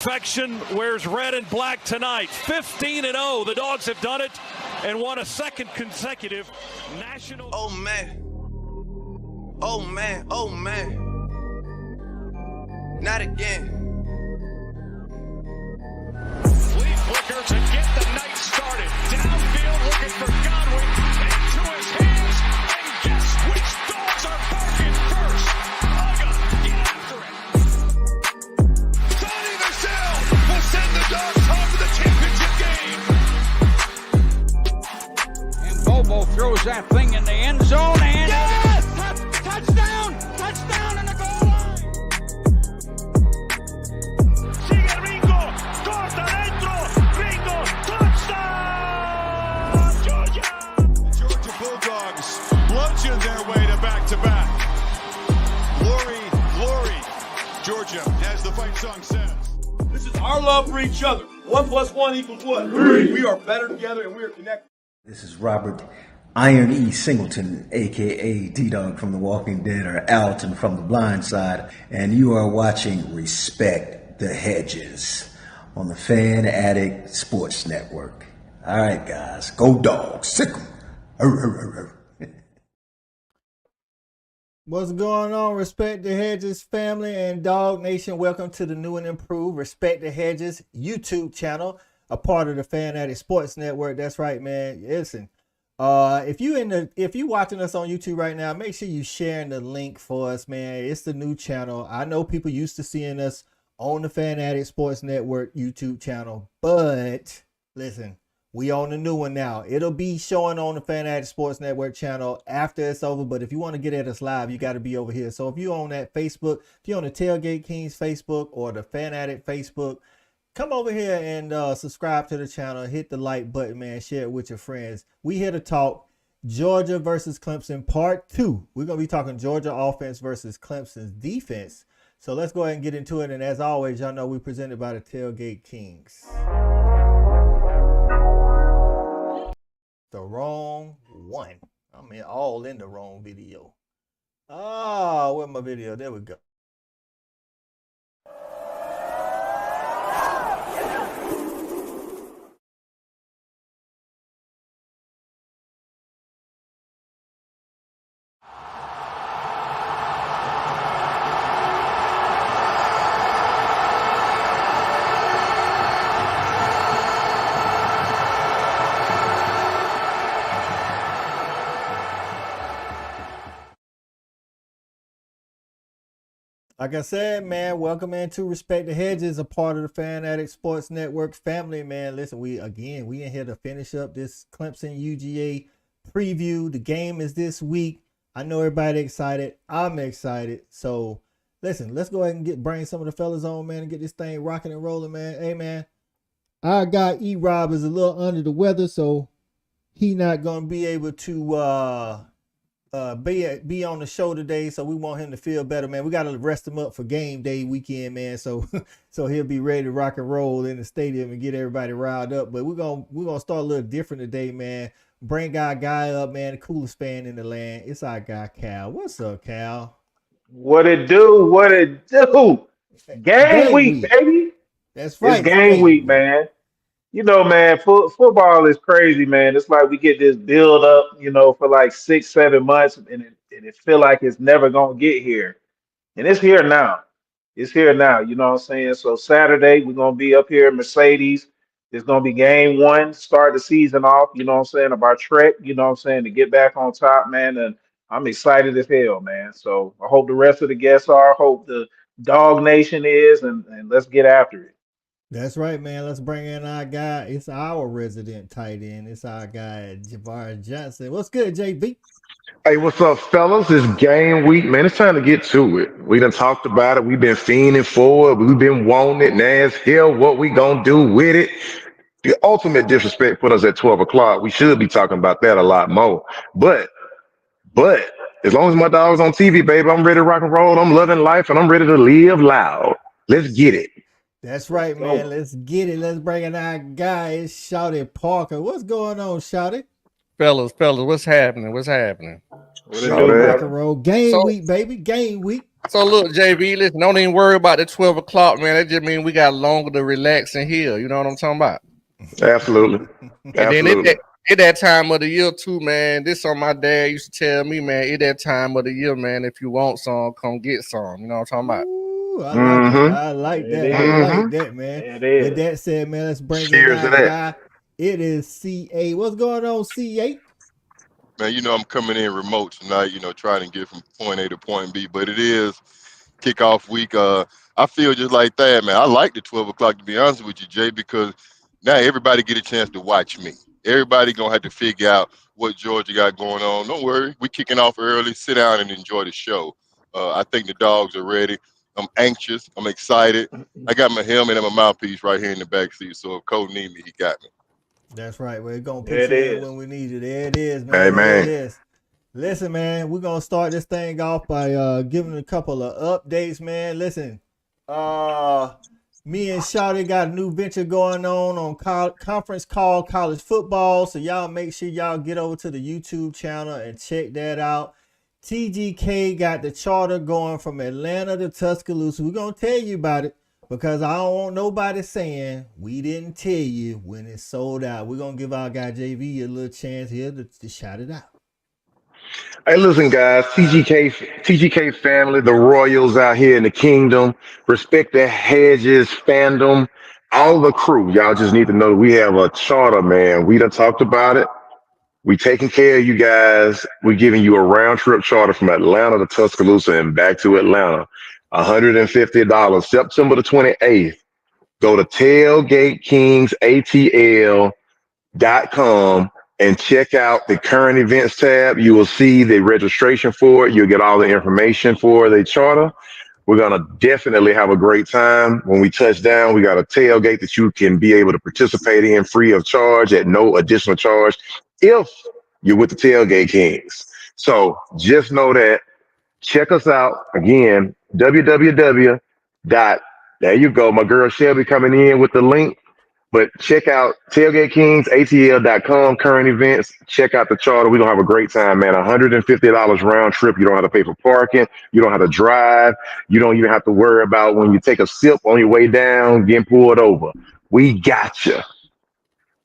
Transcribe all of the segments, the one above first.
Perfection wears red and black tonight. 15-0. The Dogs have done it and won a second consecutive national. Oh man. Oh man. Oh man. Not again. Lee Flicker to get the night started. Downfield looking for Godwin. Into his hands. And guess which Dogs are barking first? Uga, get after it. Sonny Michel will send the Dogs home to the championship game. And Bobo throws that thing in the end zone and... Yes! Touchdown! Touchdown in the goal line! Sigue Ringo! Corta dentro! Ringo! Touchdown! Georgia! The Georgia Bulldogs bludgeon their way to back-to-back. Glory, glory. Georgia, as the fight song says. This is our love for each other. 1 + 1 = what? 3. We are better together and we are connected. This is Robert Iron E. Singleton, a.k.a. D-Dog from The Walking Dead, or Alton from The Blind Side, and you are watching Respect the Hedges on the Fan Addict Sports Network. All right, guys, go Dogs, sick 'em. What's going on, Respect the Hedges family and Dog Nation? Welcome to the new and improved Respect the Hedges YouTube channel, a part of the Fan Addict Sports Network. That's right, man. Listen, if you watching us on YouTube right now, make sure you sharing the link for us, man. It's the new channel. I know people used to seeing us on the Fan Addict Sports Network YouTube channel, but listen, we on the new one now. It'll be showing on the Fan Addict Sports Network channel after it's over, but if you want to get at us live, you got to be over here. So if you're on that Facebook, if you're on the Tailgate Kings Facebook or the Fan Addict Facebook, come over here and subscribe to the channel. Hit the like button, man. Share it with your friends. We here to talk Georgia versus Clemson Part 2. We're going to be talking Georgia offense versus Clemson's defense. So let's go ahead and get into it. And as always, y'all know we presented by the Tailgate Kings. The wrong one. I'm all in the wrong video. Oh, where's my video? There we go. Like I said, man, welcome into Respect the Hedges, a part of the Fan Addict Sports Network family, man. Listen, we in here to finish up this Clemson UGA preview. The game is this week. I know everybody excited. I'm excited. So, listen, let's go ahead and bring some of the fellas on, man, and get this thing rocking and rolling, man. Hey, man, our guy E-Rob is a little under the weather, so he not going to be able to be on the show today, so we want him to feel better, man. We got to rest him up for game day weekend, man, so he'll be ready to rock and roll in the stadium and get everybody riled up. But we're gonna start a little different today, man. Bring our guy up, man, the coolest fan in the land. It's our guy Cal. What's up, Cal? What it do? What it do? Game week, baby. That's right. It's game week, man. You know, man, football is crazy, man. It's like we get this build up, you know, for like 6-7 months, and it feel like it's never gonna get here. And it's here now. It's here now, you know what I'm saying? So Saturday, we're gonna be up here in Mercedes. It's gonna be game one, start the season off, you know what I'm saying, of our trek, you know what I'm saying, to get back on top, man. And I'm excited as hell, man. So I hope the rest of the guests are, I hope the Dog Nation is, and let's get after it. That's right, man. Let's bring in our guy. It's our resident tight end. It's our guy, Jabbar Johnson. What's good, JB? Hey, what's up, fellas? It's game week, man. It's time to get to it. We done talked about it. We've been fiending for it. We've been wanting it. Now it's here. What we gonna do with it? The ultimate disrespect put us at 12 o'clock. We should be talking about that a lot more. But as long as my dog's on TV, baby, I'm ready to rock and roll. I'm loving life, and I'm ready to live loud. Let's get it. That's right, man. Let's get it. Let's bring in our guy. It's Shouty Parker. What's going on, Shouty? Fellas, what's happening? Rock and roll. Game week, baby. Game week. So look, JB, listen, don't even worry about the 12 o'clock, man. That just means we got longer to relax and heal. You know what I'm talking about? Absolutely. And then Absolutely. it that time of the year too, man. This on my dad used to tell me, man. It that time of the year, man. If you want some, come get some. You know what I'm talking about? Ooh, I like it. Mm-hmm. I like It that. I is. like Mm-hmm. that, man. It With is. that said, man, let's bring in Cheers to our that. guy. It is CA. What's going on, CA? Man, I'm coming in remote tonight, trying to get from point A to point B, but it is kickoff week. I feel just like that, man. I like the 12 o'clock, to be honest with you, Jay, because now everybody get a chance to watch me. Everybody going to have to figure out what Georgia got going on. Don't worry. We kicking off early. Sit down and enjoy the show. I think the dogs are ready. I'm anxious. I'm excited. I got my helmet and my mouthpiece right here in the back seat, so if Cole need me, he got me. That's right. We're going to put It you in is. when we need you. There it is, man. There it Amen. is. Listen, man, we're going to start this thing off by giving a couple of updates, man. Listen, me and Shawty got a new venture going on conference called College Football. So y'all make sure y'all get over to the YouTube channel and check that out. TGK got the charter going from Atlanta to Tuscaloosa. We're going to tell you about it because I don't want nobody saying we didn't tell you when it's sold out. We're going to give our guy JV a little chance here to shout it out. Hey, listen, guys, TGK family, the Royals out here in the kingdom, Respect the Hedges fandom, all the crew. Y'all just need to know that we have a charter, man. We done talked about it. We taking care of you guys. We giving you a round trip charter from Atlanta to Tuscaloosa and back to Atlanta. $150, September the 28th. Go to tailgatekingsatl.com and check out the current events tab. You will see the registration for it. You'll get all the information for the charter. We're going to definitely have a great time. When we touch down, we got a tailgate that you can be able to participate in free of charge at no additional charge if you're with the Tailgate Kings. So just know that. Check us out again, www. There you go. My girl Shelby coming in with the link. But check out tailgatekingsatl.com, current events. Check out the charter. We're going to have a great time, man. $150 round trip. You don't have to pay for parking. You don't have to drive. You don't even have to worry about when you take a sip on your way down, getting pulled over. We got you.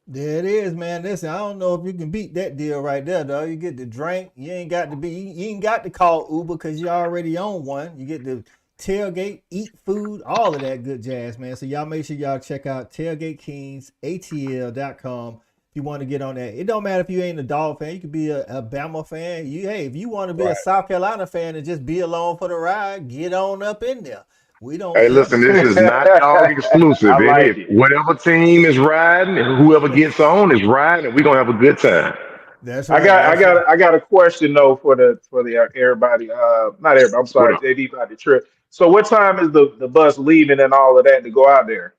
There it is, man. Listen, I don't know if you can beat that deal right there, though. You get the drink. You ain't got to call Uber because you already own one. You get the tailgate, eat food, all of that good jazz, man. So y'all make sure y'all check out tailgatekingsatl.com if you want to get on that. It don't matter if you ain't a Dog fan. You could be a Bama fan. If you want to be a South Carolina fan and just be along for the ride, get on up in there. We don't Hey, care. listen, this is not dog exclusive. I like it. Whatever team is riding and whoever gets on is riding, and we're going to have a good time. That's I right. got I That's right. got I got a question though for the everybody. Not everybody. I'm What sorry, up? JD about the trip. So what time is the bus leaving and all of that to go out there?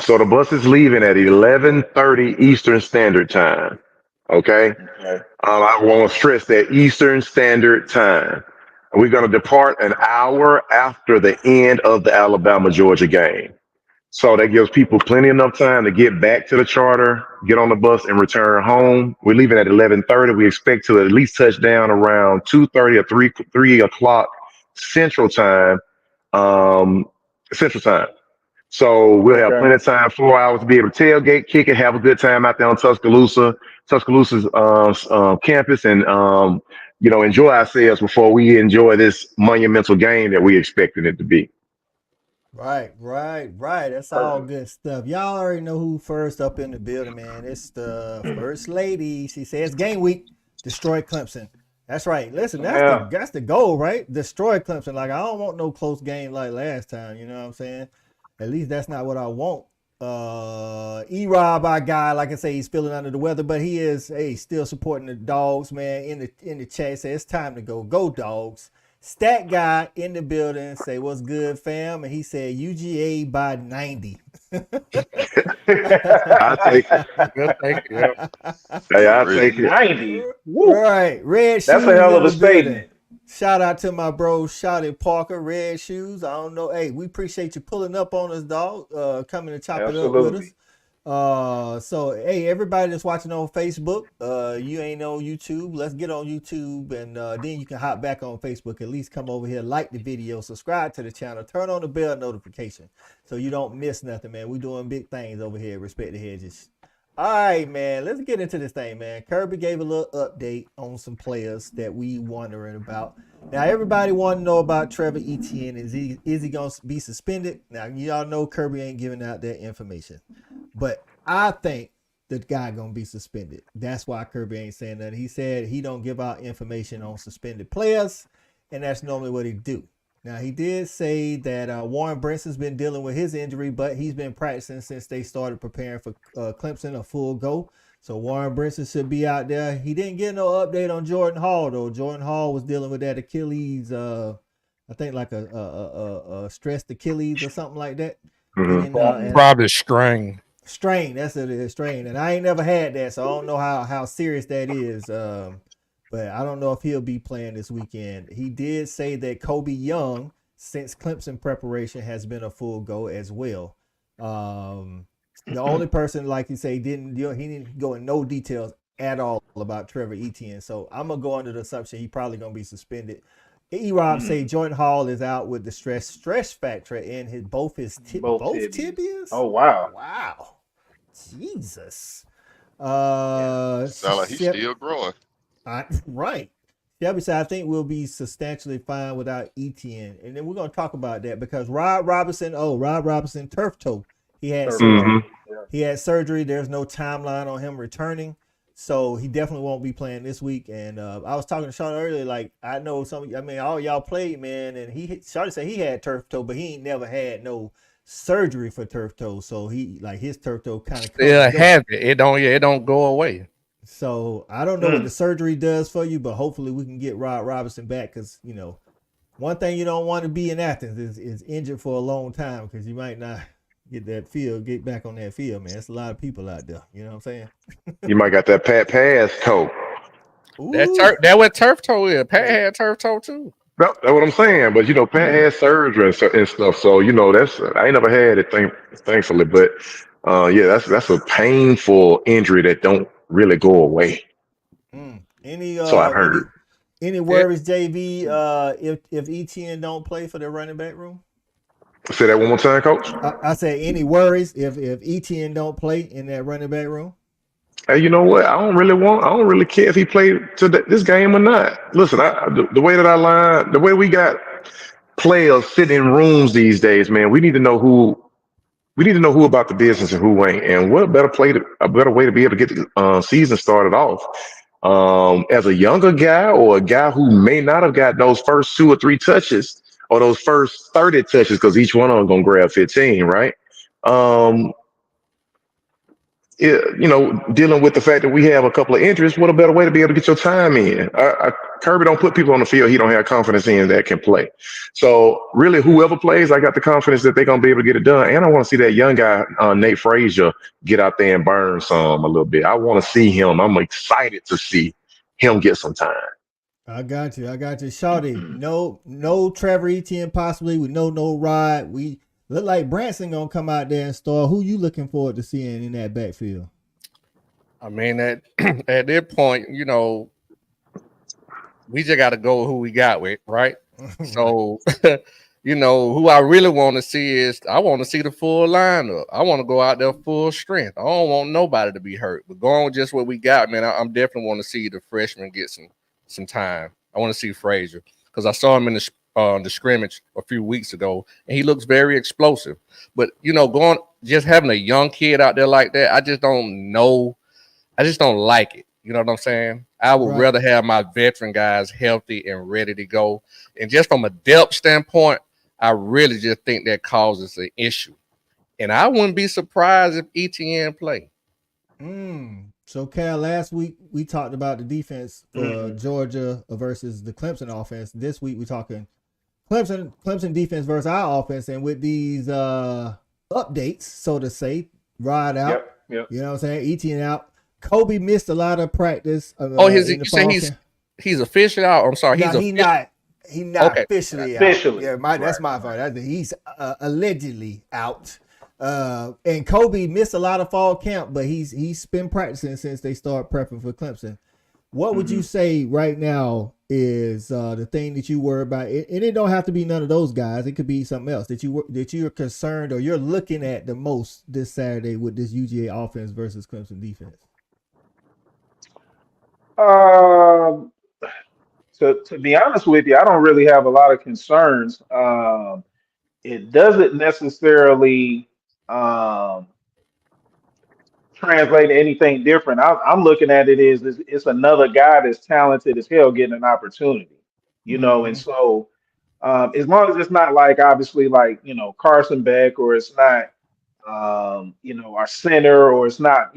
So the bus is leaving at 11:30 Eastern Standard Time. Okay? Okay. I want to stress that Eastern Standard Time. We're going to depart an hour after the end of the Alabama-Georgia game. So that gives people plenty enough time to get back to the charter, get on the bus, and return home. We're leaving at 11:30. We expect to at least touch down around 2:30 or 3 o'clock Central Time. Central Time. So we'll have Okay. plenty of time, 4 hours to be able to tailgate, kick it, have a good time out there on Tuscaloosa's campus, and enjoy ourselves before we enjoy this monumental game that we expected it to be. Right. That's all Perfect. good stuff. Y'all already know who first up in the building, man. It's the first lady. She says game week, destroy Clemson. That's right. Listen, Yeah. that's the goal, right? Destroy Clemson. Like I don't want no close game like last time. You know what I'm saying? At least that's not what I want. E-Rob, our guy, like I say, he's feeling under the weather, but he is still supporting the dogs, man. In the chat, say it's time to go. Go dogs. Stat guy in the building say what's good, fam, and he said UGA by 90. I take it. Well, thank you. Hey, I Really. take it. 90. Woo. Right, red That's shoes a hell in of a the building. statement. Shout out to my bro, Shotty Parker, red shoes. I don't know. Hey, we appreciate you pulling up on us, dog. Coming to chop it up with us. Absolutely. So hey, everybody that's watching on Facebook, you ain't on YouTube. Let's get on YouTube, and then you can hop back on Facebook. At least come over here, like the video, subscribe to the channel, turn on the bell notification so you don't miss nothing, man. We doing big things over here at Respect the Hedges. All right, man. Let's get into this thing, man. Kirby gave a little update on some players that we wondering about. Now, everybody want to know about Trevor Etienne. Is he going to be suspended? Now, y'all know Kirby ain't giving out that information. But I think the guy going to be suspended. That's why Kirby ain't saying that. He said he don't give out information on suspended players, and that's normally what he do. Now, he did say that Warren Brinson's been dealing with his injury, but he's been practicing since they started preparing for Clemson, a full go. So Warren Brinson should be out there. He didn't get no update on Jordan Hall, though. Jordan Hall was dealing with that Achilles, I think like a stressed Achilles or something like that. Mm-hmm. Probably strain. Strain, that's it, is strain. And I ain't never had that, so I don't know how serious that is. But I don't know if he'll be playing this weekend. He did say that Kobe Young, since Clemson preparation, has been a full go as well. The only person, like you say, he didn't go in no details at all about Trevor Etienne. So I'm gonna go under the assumption he probably gonna be suspended. E-Rob say Jordan Hall is out with the stress factor in both tibias. Oh wow. Wow. Jesus. Sound like he's still growing. Right. Shelby said, I think we'll be substantially fine without Etienne. And then we're going to talk about that because Rob Robinson, turf toe. He had surgery. He had surgery. There's no timeline on him returning. So he definitely won't be playing this week. And I was talking to Sean earlier, like, I know all y'all played, man. And Sean said he had turf toe, but he ain't never had no surgery for turf toe. So his turf toe kind of still have it. It don't go away. So I don't know what the surgery does for you, but hopefully we can get Rob Robinson back because, one thing you don't want to be in Athens is injured for a long time because you might not get back on that field, man. It's a lot of people out there. You know what I'm saying? You might got that Pat Pass toe. That what turf toe is. Pat had turf toe too. No, that's what I'm saying. But Pat had surgery and stuff. So that's I ain't never had it, thankfully. But that's a painful injury that don't really go away. So I've heard. Any worries, JV? If Etienne don't play for the running back room? Say that one more time, Coach. I say any worries if Etienne don't play in that running back room? Hey, you know what? I don't really care if he played to this game or not. Listen, the way we got players sitting in rooms these days, man. We need to know who about the business and who ain't. And what a better way to be able to get the season started off. As a younger guy or a guy who may not have got those first 2 or 3 touches or those first 30 touches, because each one of them gonna grab 15, right? Dealing with the fact that we have a couple of injuries, what a better way to be able to get your time in. Kirby don't put people on the field he don't have confidence in that can play. So really, whoever plays, I got the confidence that they're going to be able to get it done. And I want to see that young guy, Nate Frazier, get out there and burn some a little bit. I want to see him. I'm excited to see him get some time. I got you. Shawty, no Trevor Etienne possibly. We no Rod. We look like Branson gonna come out there and start. Who you looking forward to seeing in that backfield? I mean, at that point, we just got to go with who we got with, right? So, who I really want to see is I want to see the full lineup. I want to go out there full strength. I don't want nobody to be hurt. But going with just what we got, man, I'm definitely want to see the freshman get some time. I want to see Frazier because I saw him in the scrimmage a few weeks ago, and he looks very explosive. But just having a young kid out there like that, I just don't know. I just don't like it. You know what I'm saying? I would rather have my veteran guys healthy and ready to go. And just from a depth standpoint, I really just think that causes an issue. And I wouldn't be surprised if Etienne play. So, Cal, last week we talked about the defense for Georgia versus the Clemson offense. This week we're talking Clemson defense versus our offense. And with these updates, so to say, Rod out, Yep. You know what I'm saying? Etienne out. Kobe missed a lot of practice. You say he's officially out? I'm sorry. He's not officially out. Officially. Yeah, that's my fault. He's allegedly out. And Kobe missed a lot of fall camp, but he's been practicing since they started prepping for Clemson. What would you say right now is the thing that you worry about? And it don't have to be none of those guys. It could be something else that you're concerned or you're looking at the most this Saturday with this UGA offense versus Clemson defense. To be honest with you, I don't really have a lot of concerns. It doesn't necessarily translate to anything different. I'm looking at it as it's another guy that's talented as hell getting an opportunity, and so as long as it's not like obviously like Carson Beck, or it's not our center, or it's not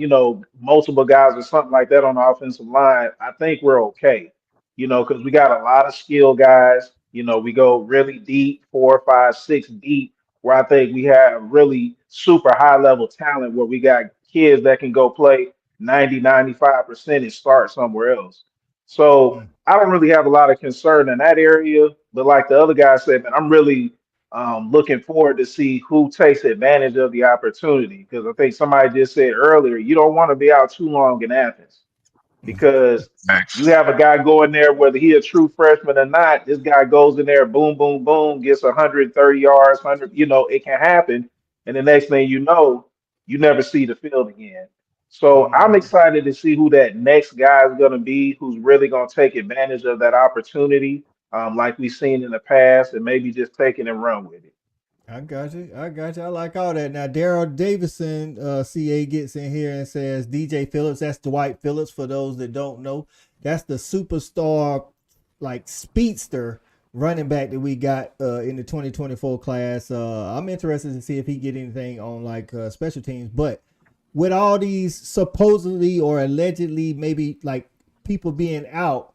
multiple guys or something like that on the offensive line, I think we're okay. Because we got a lot of skill guys. We go really deep, 4, 5, 6 deep, where I think we have really super high level talent where we got kids that can go play 90, 95% and start somewhere else. So I don't really have a lot of concern in that area. But like the other guy said, man, I'm really looking forward to see who takes advantage of the opportunity. Because I think somebody just said earlier, you don't want to be out too long in Athens. Because you have a guy going there, whether he a true freshman or not, this guy goes in there, boom, boom, boom, gets 130 yards, 100, it can happen. And the next thing you know, you never see the field again. So I'm excited to see who that next guy is going to be, who's really going to take advantage of that opportunity, like we've seen in the past, and maybe just take it and run with it. I got you. I like all that. Now, Daryl Davison, CA, gets in here and says DJ Phillips. That's Dwight Phillips, for those that don't know. That's the superstar, like, speedster running back that we got in the 2024 class. I'm interested to see if he get anything on, like, special teams. But with all these supposedly or allegedly maybe, like, people being out,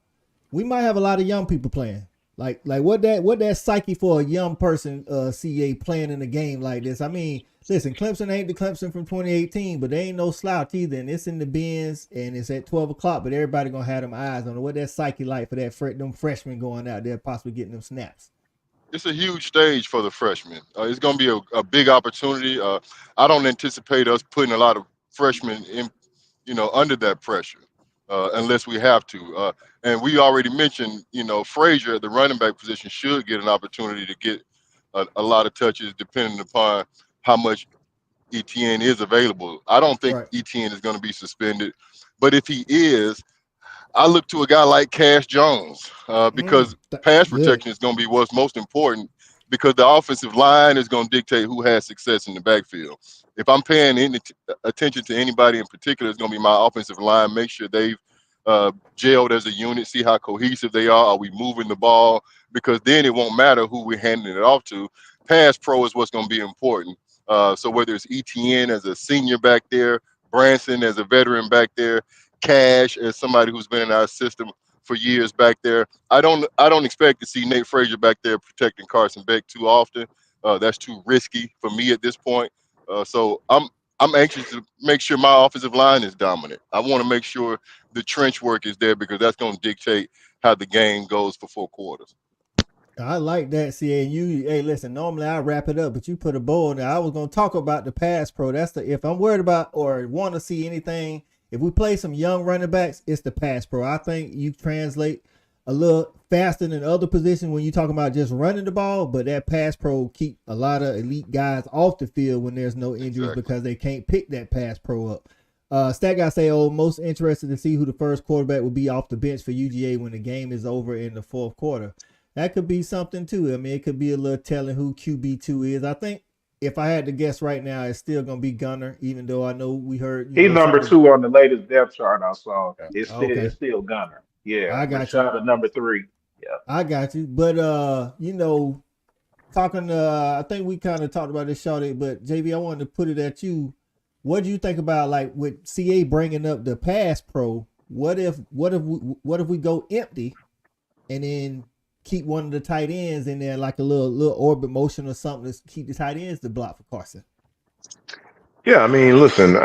we might have a lot of young people playing. Like what that psyche for a young person, CA, playing in a game like this. I mean, listen, Clemson ain't the Clemson from 2018, but they ain't no slouch either. And it's in the bins and it's at 12 o'clock, but everybody gonna have them eyes on it. What that psyche like for them freshmen going out there, possibly getting them snaps? It's a huge stage for the freshmen. It's going to be a big opportunity. I don't anticipate us putting a lot of freshmen in, under that pressure, unless we have to. And we already mentioned, Frazier at the running back position should get an opportunity to get a lot of touches, depending upon how much ETN is available. I don't think ETN is going to be suspended, but if he is, I look to a guy like Cash Jones because pass protection is going to be what's most important, because the offensive line is going to dictate who has success in the backfield. If I'm paying any attention to anybody in particular, it's going to be my offensive line. Make sure they've gelled as a unit, see how cohesive they are. Are we moving the ball? Because then it won't matter who we're handing it off to. Pass pro is what's going to be important. So whether it's ETN as a senior back there, Branson as a veteran back there, Cash as somebody who's been in our system for years back there, I don't expect to see Nate Frazier back there protecting Carson Beck too often. That's too risky for me at this point. So I'm anxious to make sure my offensive line is dominant. I want to make sure the trench work is there, because that's going to dictate how the game goes for 4 quarters. I like that, CA. Hey, listen, normally I wrap it up, but you put a bow on there. I was going to talk about the pass pro. If I'm worried about or want to see anything, if we play some young running backs, it's the pass pro. I think you translate a little faster than other positions when you're talking about just running the ball, but that pass pro keep a lot of elite guys off the field when there's no injuries because they can't pick that pass pro up. Stat guy say, most interested to see who the first quarterback will be off the bench for UGA when the game is over in the fourth quarter. That could be something too. I mean, it could be a little telling who QB2 is. I think if I had to guess right now, it's still going to be Gunner, even though I know we heard. He's number 2 on the latest depth chart I saw. It's still Gunner. Yeah, I got Rashad at number 3. Yeah, I got you. But talking. I think we kind of talked about this, shorty. But JB, I wanted to put it at you. What do you think about, like, with CA bringing up the pass pro? What if we go empty, and then keep one of the tight ends in there, like a little orbit motion or something, to keep the tight ends to block for Carson? Yeah, I mean, listen,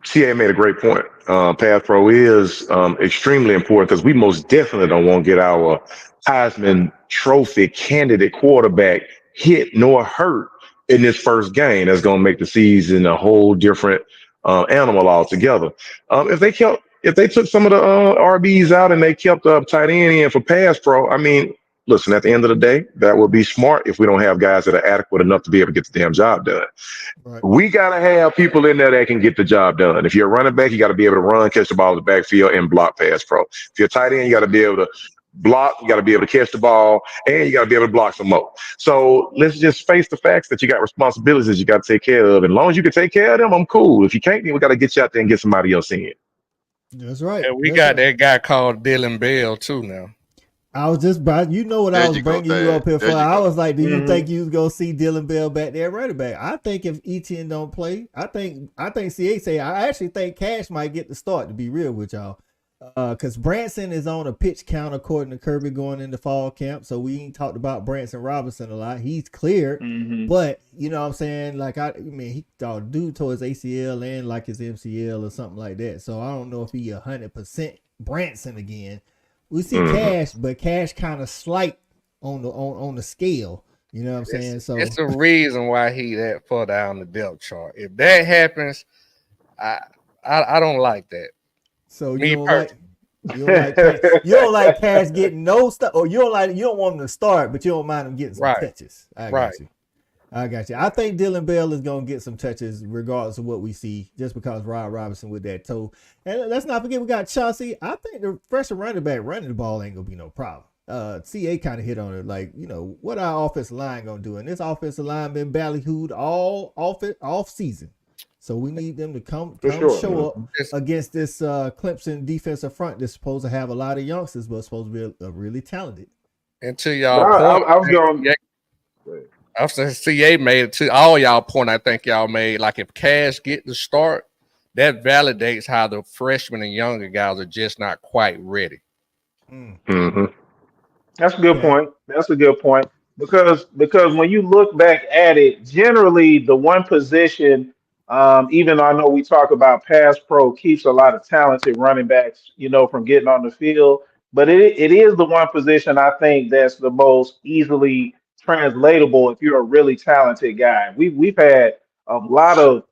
CA made a great point. Pass pro is extremely important, because we most definitely don't want to get our Heisman Trophy candidate quarterback hit nor hurt in this first game. That's going to make the season a whole different animal altogether. If they took some of the RBs out and they kept the tight end in for pass pro, I mean, listen, at the end of the day, that would be smart if we don't have guys that are adequate enough to be able to get the damn job done. Right. We got to have people in there that can get the job done. If you're a running back, you got to be able to run, catch the ball in the backfield, and block pass pro. If you're a tight end, you got to be able to block, you got to be able to catch the ball, and you got to be able to block some more. So let's just face the facts that you got responsibilities you got to take care of. And as long as you can take care of them, I'm cool. If you can't, then we got to get you out there and get somebody else in. That's right. And we got that guy called Dylan Bell too now. I was just about, you know what There I was you go, bringing you Thad. up here for. There you I go. was like, do you think you was gonna see Dylan Bell back there running back? I think if Etienne don't play, I think CA say I actually think Cash might get the start, to be real with y'all. Because Branson is on a pitch count according to Kirby going into fall camp. So we ain't talked about Branson Robinson a lot. He's cleared, but you know what I'm saying? Like I mean he due towards ACL and like his MCL or something like that. So I don't know if he 100% Branson again. We see Cash, but Cash kind of slight on the scale. You know what I'm saying? So it's a reason why he that far down the depth chart. If that happens, I don't like that. So you don't like Cash getting no stuff, or you don't want him to start, but you don't mind him getting some touches. I got you. I think Dylan Bell is gonna get some touches regardless of what we see, just because Rod Robinson with that toe. And let's not forget we got Chauncey. I think the freshman running back running the ball ain't gonna be no problem. CA kind of hit on it, like, you know, what our offensive line gonna do? And this offensive line been ballyhooed all off season. So we need them to come show up against this Clemson defensive front that's supposed to have a lot of youngsters, but supposed to be really talented. And to y'all point, I was going. I was saying CA made it to all y'all point. I think y'all made, like, if Cash get the start, that validates how the freshmen and younger guys are just not quite ready. That's a good point. That's a good point because when you look back at it, generally the one position, even though I know we talk about pass pro, keeps a lot of talented running backs, you know, from getting on the field. But it is the one position I think that's the most easily translatable if you're a really talented guy. We've had a lot of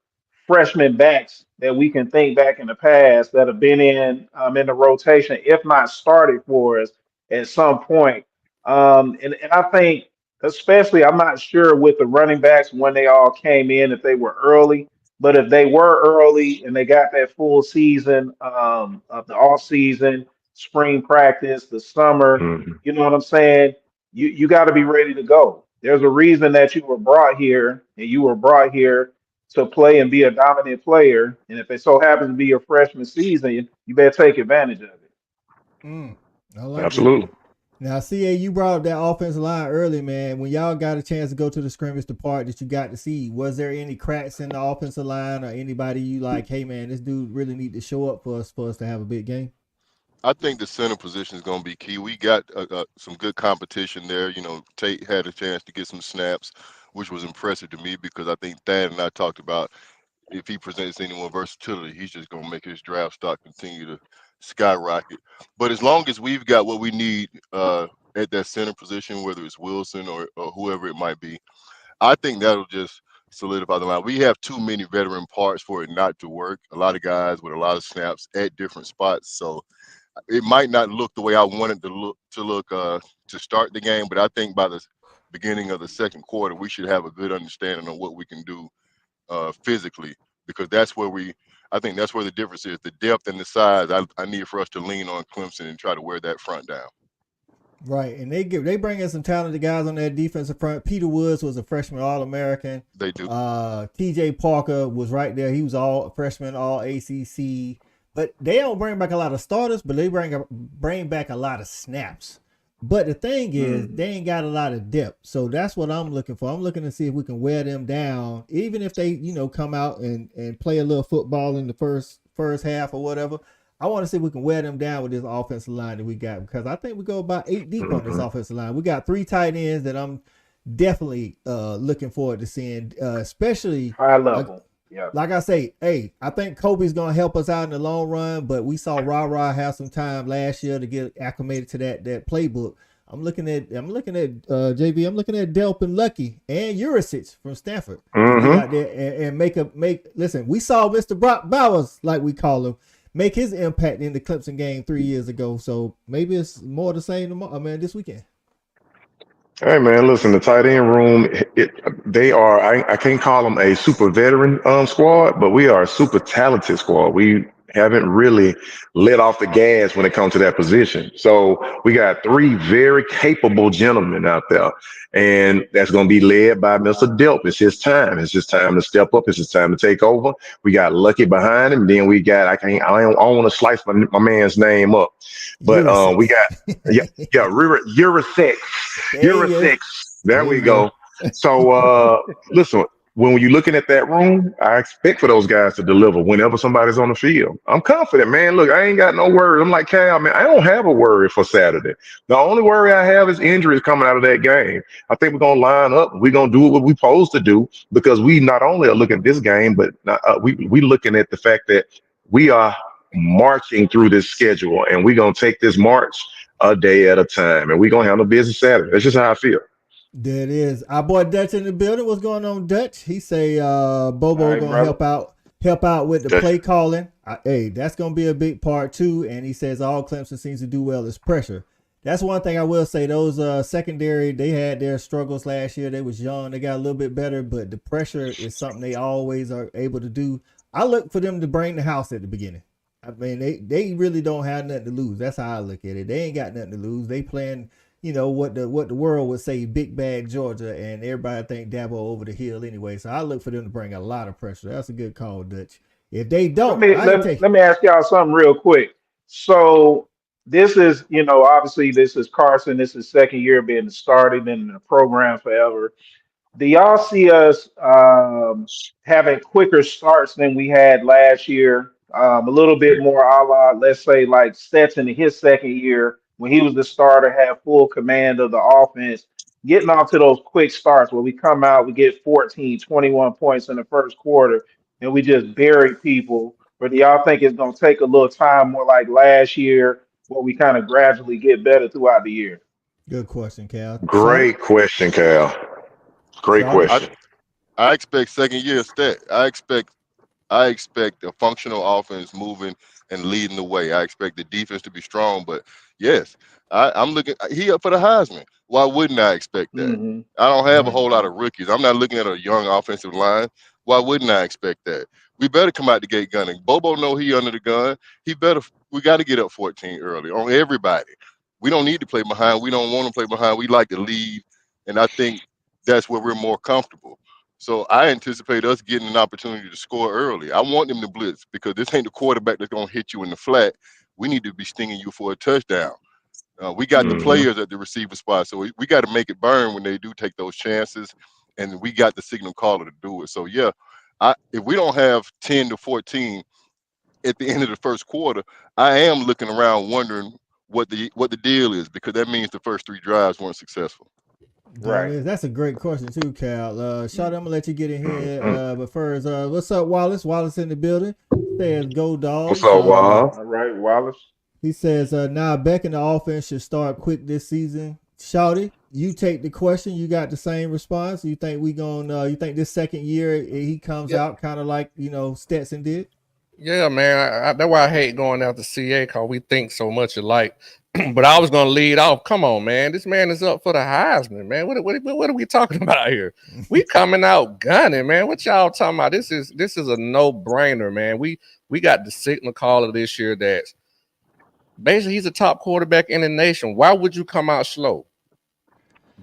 freshman backs that we can think back in the past that have been in the rotation, if not started for us at some point. And I think, especially, I'm not sure with the running backs when they all came in, if they were early, but if they were early and they got that full season of the off season, spring practice, the summer, you know what I'm saying? You got to be ready to go. There's a reason that you were brought here, and you were brought here to play and be a dominant player. And if it so happens to be your freshman season, you better take advantage of it. I like Absolutely. That. Now, CA, you brought up that offensive line early, man. When y'all got a chance to go to the scrimmage, the part that you got to see, was there any cracks in the offensive line or anybody you like, hey, man, this dude really need to show up for us to have a big game? I think the center position is going to be key. We got some good competition there. You know, Tate had a chance to get some snaps, which was impressive to me because I think Thad and I talked about if he presents any more versatility, he's just going to make his draft stock continue to skyrocket. But as long as we've got what we need at that center position, whether it's Wilson or whoever it might be, I think that'll just solidify the line. We have too many veteran parts for it not to work. A lot of guys with a lot of snaps at different spots. So it might not look the way I want it to look to start the game, but I think by the beginning of the second quarter, we should have a good understanding of what we can do physically, because I think that's where the difference is. The depth and the size, I need for us to lean on Clemson and try to wear that front down. Right, and they bring in some talented guys on that defensive front. Peter Woods was a freshman All-American. They do. T.J. Parker was right there. He was all freshman All-ACC. But they don't bring back a lot of starters, but they bring back a lot of snaps. But the thing is, they ain't got a lot of depth. So that's what I'm looking for. I'm looking to see if we can wear them down, even if they, you know, come out and play a little football in the first half or whatever. I want to see if we can wear them down with this offensive line that we got, because I think we go about 8 deep on this offensive line. We got 3 tight ends that I'm definitely looking forward to seeing, especially high level. Like I say, hey, I think Kobe's going to help us out in the long run, but we saw Ra have some time last year to get acclimated to that playbook. I'm looking at JB. I'm looking at Delp and Lucky and Urisic from Stanford to get out there and make. Listen, we saw Mr. Brock Bowers, like we call him, make his impact in the Clemson game 3 years ago. So maybe it's more the same tomorrow. This weekend. Hey man, listen, the tight end room, they are, I can't call them a super veteran squad, but we are a super talented squad. We haven't really let off the gas when it comes to that position. So we got three very capable gentlemen out there, and that's going to be led by Mr. Delp. It's his time. It's his time to step up. It's his time to take over. We got Lucky behind him. Then we got, I don't want to slice my man's name up, but we got, Urisic. There we go. So listen, when you're looking at that room, I expect for those guys to deliver whenever somebody's on the field. I'm confident, man. Look, I ain't got no worry. I'm like Cal, man. I don't have a worry for Saturday. The only worry I have is injuries coming out of that game. I think we're gonna line up. We're gonna do what we're supposed to do because we not only are looking at this game, but we looking at the fact that we are marching through this schedule, and we're gonna take this march a day at a time, and we're gonna handle business Saturday. That's just how I feel. There it is. Our boy Dutch in the building. What's going on, Dutch? He say Bobo right, gonna help out with the Dutch. play calling. Hey, that's gonna be a big part too. And he says all Clemson seems to do well is pressure. That's one thing I will say. Those secondary, they had their struggles last year. They was young. They got a little bit better, but the pressure is something they always are able to do. I look for them to bring the house at the beginning. I mean, they really don't have nothing to lose. That's how I look at it. They ain't got nothing to lose. They playing, what the world would say, big bad Georgia, and everybody think Dabo over the hill anyway. So I look for them to bring a lot of pressure. That's a good call, Dutch. If they don't, let me ask y'all something real quick. So this is, obviously this is Carson. This is second year being started in the program forever. Do y'all see us having quicker starts than we had last year? A little bit more a la, let's say, like Stetson in his second year when he was the starter, had full command of the offense, getting off to those quick starts where we come out, we get 14, 21 points in the first quarter, and we just bury people. Or do y'all think it's going to take a little time more like last year where we kind of gradually get better throughout the year? Good question, Cal. Great question, Cal. Great question. I expect second year stat. I expect a functional offense moving and leading the way. I expect the defense to be strong, but yes, I'm looking. He up for the Heisman. Why wouldn't I expect that? Mm-hmm. I don't have a whole lot of rookies. I'm not looking at a young offensive line. Why wouldn't I expect that? We better come out the gate gunning. Bobo know he under the gun. We got to get up 14 early on everybody. We don't need to play behind. We don't want to play behind. We like to lead, and I think that's where we're more comfortable. So I anticipate us getting an opportunity to score early. I want them to blitz because this ain't the quarterback that's going to hit you in the flat. We need to be stinging you for a touchdown. We got the players at the receiver spot, so we got to make it burn when they do take those chances, and we got the signal caller to do it. So, yeah, if we don't have 10 to 14 at the end of the first quarter, I am looking around wondering what the deal is because that means the first three drives weren't successful. Right. That's a great question too, Cal. Shawty, I'm gonna let you get in here. But first, what's up, Wallace? Wallace in the building. Says go dogs. What's up, Wallace? All right, Wallace. He says now Beck and the offense should start quick this season. Shawty, you take the question. You got the same response. You think you think this second year he comes out kind of like Stetson did? Yeah, man. That's why I hate going out to CA because we think so much alike. But I was going to lead off. Come on, man. This man is up for the Heisman, man. What are we talking about here? We coming out gunning, man. What y'all talking about? This is a no-brainer, man. We got the signal caller this year that's basically he's a top quarterback in the nation. Why would you come out slow?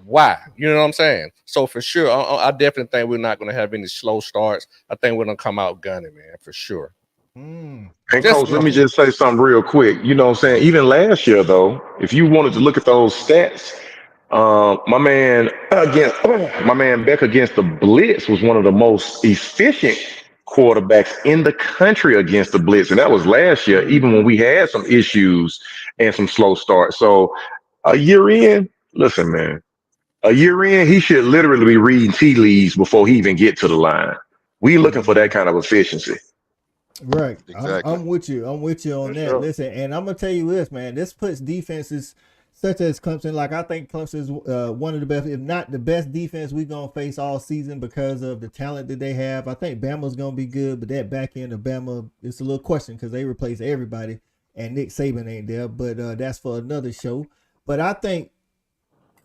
Why? You know what I'm saying? So for sure, I definitely think we're not going to have any slow starts. I think we're going to come out gunning, man, for sure. And Coach, let me just say something real quick. You know what I'm saying? Even last year, though, if you wanted to look at those stats, my man Beck against the blitz was one of the most efficient quarterbacks in the country against the blitz, and that was last year, even when we had some issues and some slow starts. So a year in, listen, man, he should literally be reading tea leaves before he even get to the line. We looking for that kind of efficiency. Right. Exactly. I'm with you. I'm with you on that. Sure. Listen, and I'm gonna tell you this, man. This puts defenses such as Clemson. Like, I think Clemson is one of the best, if not the best defense we're going to face all season because of the talent that they have. I think Bama's going to be good, but that back end of Bama, it's a little question because they replace everybody, and Nick Saban ain't there, but that's for another show. But I think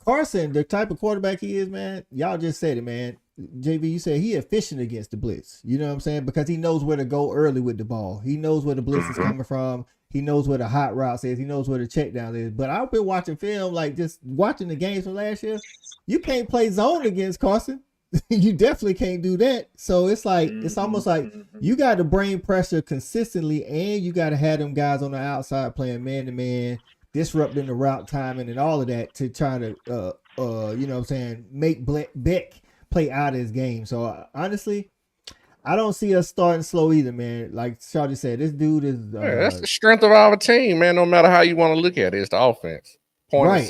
Carson, the type of quarterback he is, man, y'all just said it, man. JV, you said he efficient against the blitz. You know what I'm saying? Because he knows where to go early with the ball. He knows where the blitz is coming from. He knows where the hot route is. He knows where the check down is. But I've been watching film, like just watching the games from last year. You can't play zone against Carson. You definitely can't do that. So it's like, it's almost like you got to bring pressure consistently, and you got to have them guys on the outside playing man to man, disrupting the route timing and all of that to try to, you know what I'm saying, make Beck play out of his game. So honestly, I don't see us starting slow either, man. Like Shawty said, this dude is that's the strength of our team, man. No matter how you want to look at it, it's the offense. Right.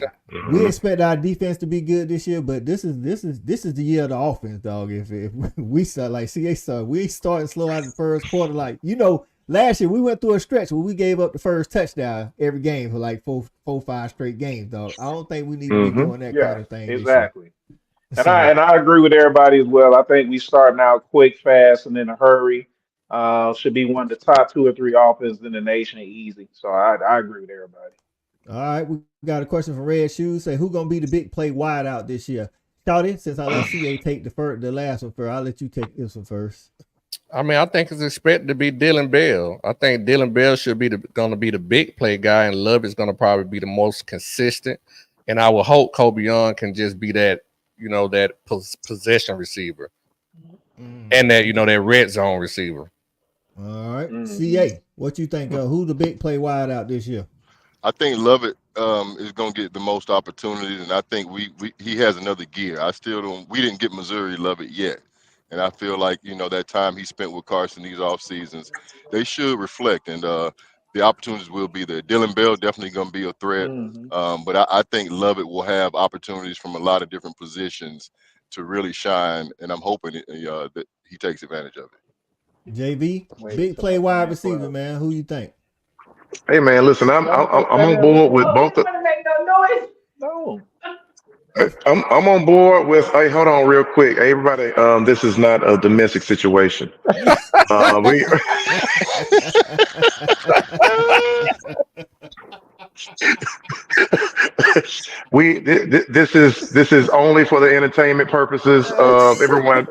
We expect our defense to be good this year, but this is the year of the offense, dog. If we start like CA said, we ain't starting slow out in the first quarter. Like, you know, last year we went through a stretch where we gave up the first touchdown every game for like four, 5 straight games, dog. I don't think we need to be doing that kind of thing. Exactly. And I agree with everybody as well. I think we starting out quick, fast, and in a hurry. Should be one of the top 2 or 3 offenses in the nation easy. So I agree with everybody. All right, we got a question from Red Shoes. Say, who gonna be the big play wide out this year? Shawty, since I let CA take the last one first, I'll let you take this one first. I mean, I think it's expected to be Dylan Bell. I think Dylan Bell should be going to be the big play guy, and Love is going to probably be the most consistent. And I will hope Kobe Young can just be that, you know, that possession receiver, and that, you know, that red zone receiver. All right, CA, what you think? Who the big play wide out this year? I think Lovett is going to get the most opportunities, and I think he has another gear. We didn't get Missouri Lovett yet, and I feel like, you know, that time he spent with Carson these off seasons, they should reflect, and the opportunities will be there. Dylan Bell definitely going to be a threat, but I think Lovett will have opportunities from a lot of different positions to really shine, and I'm hoping that he takes advantage of it. JV, big play wide receiver, man. Who you think? Hey man, listen, I'm on board with both. No. I'm on board with. Hey, hold on, real quick, hey, everybody. This is not a domestic situation. This is only for the entertainment purposes of everyone.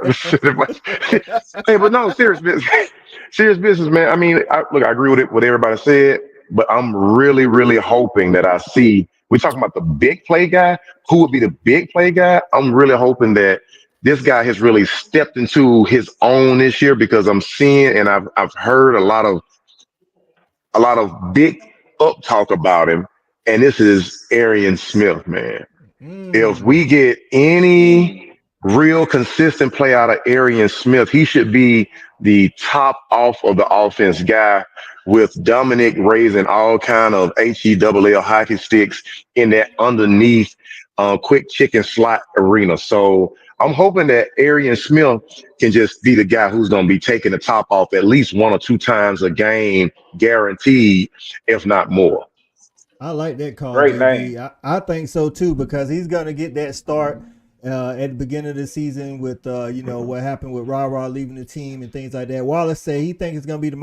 Hey, but no, serious business, man. I mean, I agree with what everybody said, but I'm really, really hoping that I see. We're talking about the big play guy. Who would be the big play guy? I'm really hoping that this guy has really stepped into his own this year, because I'm seeing, and I've heard a lot of big up talk about him, and this is Arian Smith, man. If we get any real consistent play out of Arian Smith, he should be the top off of the offense guy, with Dominic raising all kind of HELL hockey sticks in that underneath quick chicken slot arena. So I'm hoping that Arian Smith can just be the guy who's going to be taking the top off at least 1 or 2 times a game, guaranteed, if not more. I like that call. Great name. I think so too, because he's going to get that start at the beginning of the season with, you know, what happened with Ra leaving the team and things like that. Wallace say he thinks it's going to be the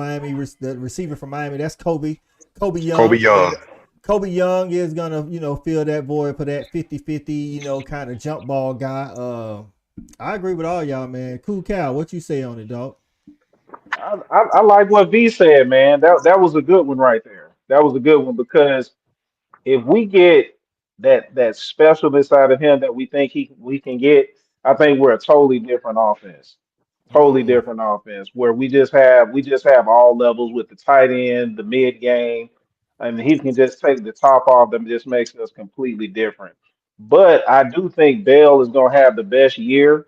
receiver from Miami. That's Kobe Young. Kobe Young is going to, you know, fill that void for that 50-50, you know, kind of jump ball guy. I agree with all y'all, man. Cool Cal, what you say on it, dog? I like what V said, man. That was a good one right there. That was a good one, because if we get that specialness out of him that we think we can get, I think we're a totally different offense. Totally different offense, where we just have all levels with the tight end, the mid game, and he can just take the top off them. Just makes us completely different. But I do think Bell is going to have the best year,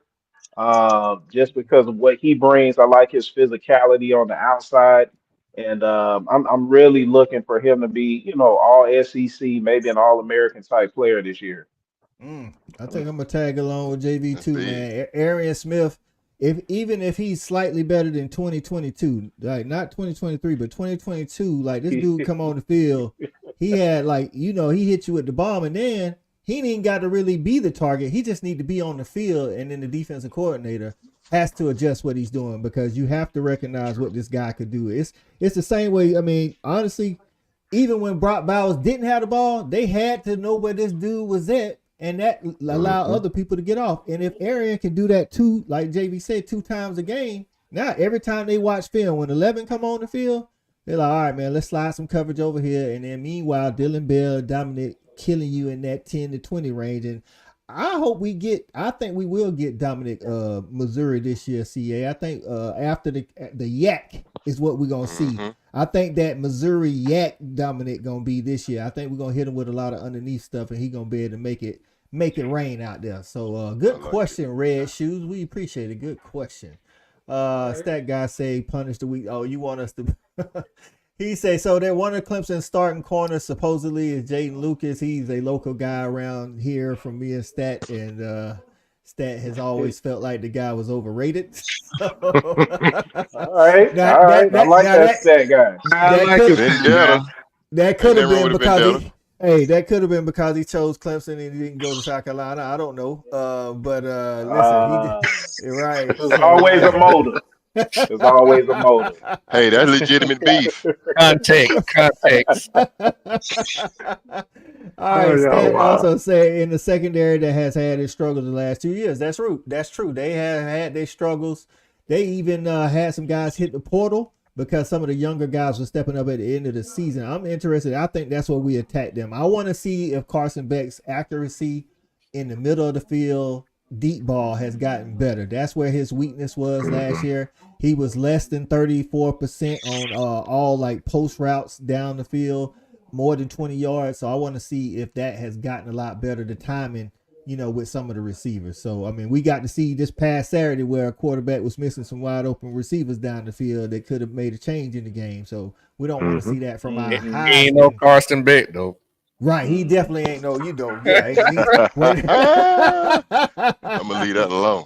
just because of what he brings. I like his physicality on the outside. And I'm really looking for him to be, you know, all SEC, maybe an All-American type player this year. I think I'm gonna tag along with JV too, man. Arian Smith, even if he's slightly better than 2022, like not 2023, but 2022, like this dude come on the field he had he hit you with the bomb, and then he ain't even got to really be the target. He just need to be on the field, and then the defensive coordinator has to adjust what he's doing because you have to recognize what this guy could do. It's the same way. I mean, honestly, even when Brock Bowers didn't have the ball, they had to know where this dude was at, and that allowed other people to get off. And if Arian can do that too, like JV said, 2 times a game, now every time they watch film, when 11 come on the field, they're like, all right, man, let's slide some coverage over here. And then meanwhile, Dylan Bell, Dominic killing you in that 10 to 20 range. And I think we will get Dominic Missouri this year, CA. I think after the yak is what we're going to see. I think that Missouri yak Dominic going to be this year. I think we're going to hit him with a lot of underneath stuff, and he's going to be able to make it rain out there. So good question, Red Shoes. We appreciate it. Good question. Stat guy say punish the week. Oh, you want us to he say so that one of Clemson starting corners supposedly is Jaden Lucas. He's a local guy around here from me and Stat, and Stat has always felt like the guy was overrated. All right. I like that Stat guy. That could have been because that could have been because he chose Clemson and he didn't go to South Carolina. I don't know. But listen, he did, right. There's always a motive. There's always a motive. Hey, that's legitimate beef. Context. All right. Stat also said in the secondary that has had its struggles the last 2 years. That's true. They have had their struggles. They even had some guys hit the portal because some of the younger guys were stepping up at the end of the season. I'm interested. I think that's where we attack them. I want to see if Carson Beck's accuracy in the middle of the field, deep ball, has gotten better. That's where his weakness was last year. He was less than 34% on all like post routes down the field, more than 20 yards. So I want to see if that has gotten a lot better, the timing, with some of the receivers. So, I mean, we got to see this past Saturday where a quarterback was missing some wide open receivers down the field that could have made a change in the game. So we don't want to see that from our high. He ain't no Carson Beck, though. Right. He definitely ain't no, I'm going to leave that alone.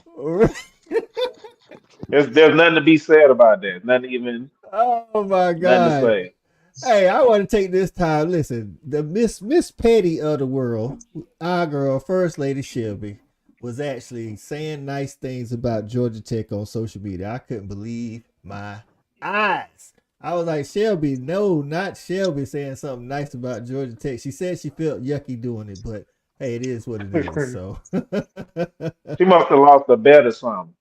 There's nothing to be said about that. Nothing even. Oh, my God. Nothing to say. Hey, I want to take this time. Listen, the Miss Petty of the world, our girl, First Lady Shelby, was actually saying nice things about Georgia Tech on social media. I couldn't believe my eyes. I was like, Shelby, no, not Shelby saying something nice about Georgia Tech. She said she felt yucky doing it, but hey, it is what it is. So she must have lost a bet or something.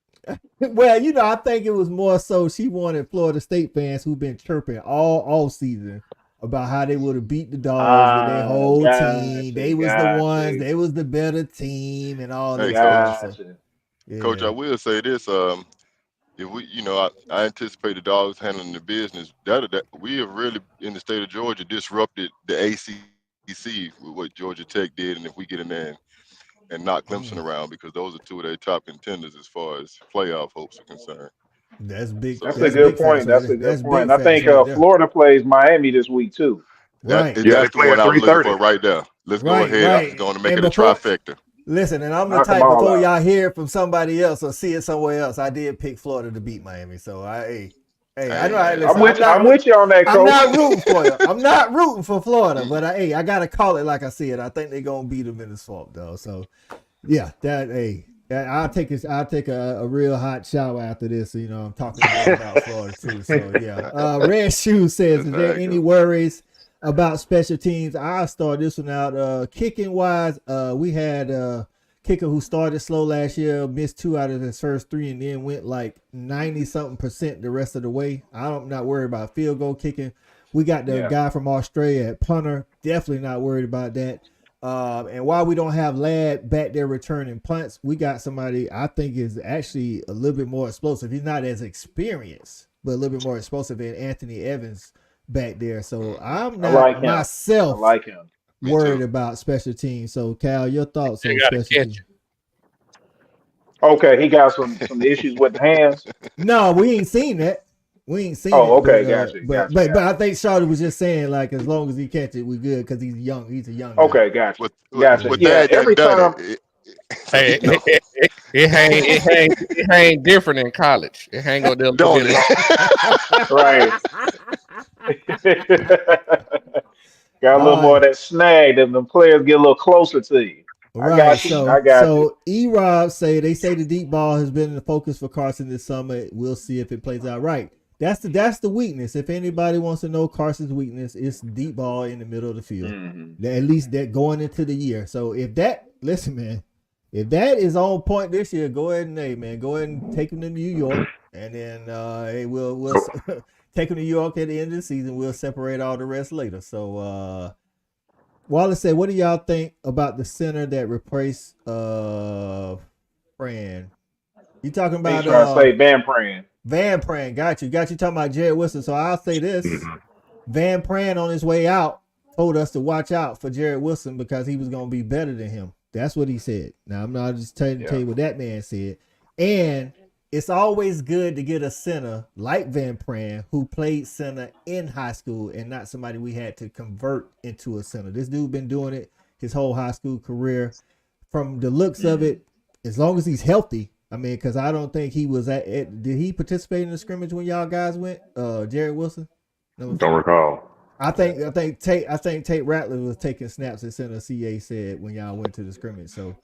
Well, I think it was more so she wanted Florida State fans who've been chirping all season about how they would have beat the Dogs with their whole team. They was the ones. They was the better team and all that. So, Coach, I will say this: if we, I anticipate the Dogs handling the business. That we have really in the state of Georgia disrupted the ACC with what Georgia Tech did, and if we get in there and knock Clemson around, because those are two of their top contenders as far as playoff hopes are concerned. That's big. So, that's a good point. That's a good point. I think Florida plays Miami this week too. Right. That's the one I'm looking for right there. Let's go ahead. I'm going to make it a trifecta. Listen, and I'm the type before y'all hear it from somebody else or see it somewhere else. I did pick Florida to beat Miami, so I'm with you on that, Coach. I'm not rooting for you. I'm not rooting for Florida, but I gotta call it like I see it. I think they're gonna beat them in the swamp, though. So, yeah, I'll take a real hot shower after this. I'm talking about Florida too. So yeah, Red Shoe says, is there any worries about special teams? I'll start this one out. Kicking wise, we had kicker who started slow last year, missed 2 out of his first 3, and then went like 90-something% the rest of the way. I'm not worried about field goal kicking. We got the guy from Australia at punter. Definitely not worried about that. And while we don't have Ladd back there returning punts, we got somebody I think is actually a little bit more explosive. He's not as experienced, but a little bit more explosive than Anthony Evans back there. So I'm not myself worried about special teams. So Cal, your thoughts on special teams? Okay, he got some issues with the hands. No, we ain't seen that. We ain't seen it. Okay, but, gotcha. But I think Shawty was just saying, like, as long as he catch it, we good because he's young. He's a young guy. Okay, gotcha. Every time. It hang different in college. It hang on them. Right. Got a little All more right. of that snag, and the players get a little closer to you. I Right. got you. I got you. E-Rob say the deep ball has been the focus for Carson this summer. We'll see if it plays out right. That's the weakness. If anybody wants to know Carson's weakness, it's deep ball in the middle of the field. Mm-hmm. At least that going into the year. So if that listen, man, if that is on point this year, go ahead and go ahead and take him to New York, and then we'll take him to New York at the end of the season. We'll separate all the rest later. So Wallace said, what do y'all think about the center that replaced Fran? You talking He's about trying to say Van Pran. Van Pran, got you talking about Jared Wilson. So I'll say this. Van Pran on his way out told us to watch out for Jared Wilson because he was going to be better than him. That's what he said. Now, I'm not just tell you what that man said. And it's always good to get a center like Van Pran who played center in high school and not somebody we had to convert into a center. This dude been doing it his whole high school career. From the looks of it, as long as he's healthy, I mean, because I don't think he was did he participate in the scrimmage when y'all guys went? Jared Wilson? No, Don't recall. I think Tate Rattler was taking snaps at center. CA said when y'all went to the scrimmage. So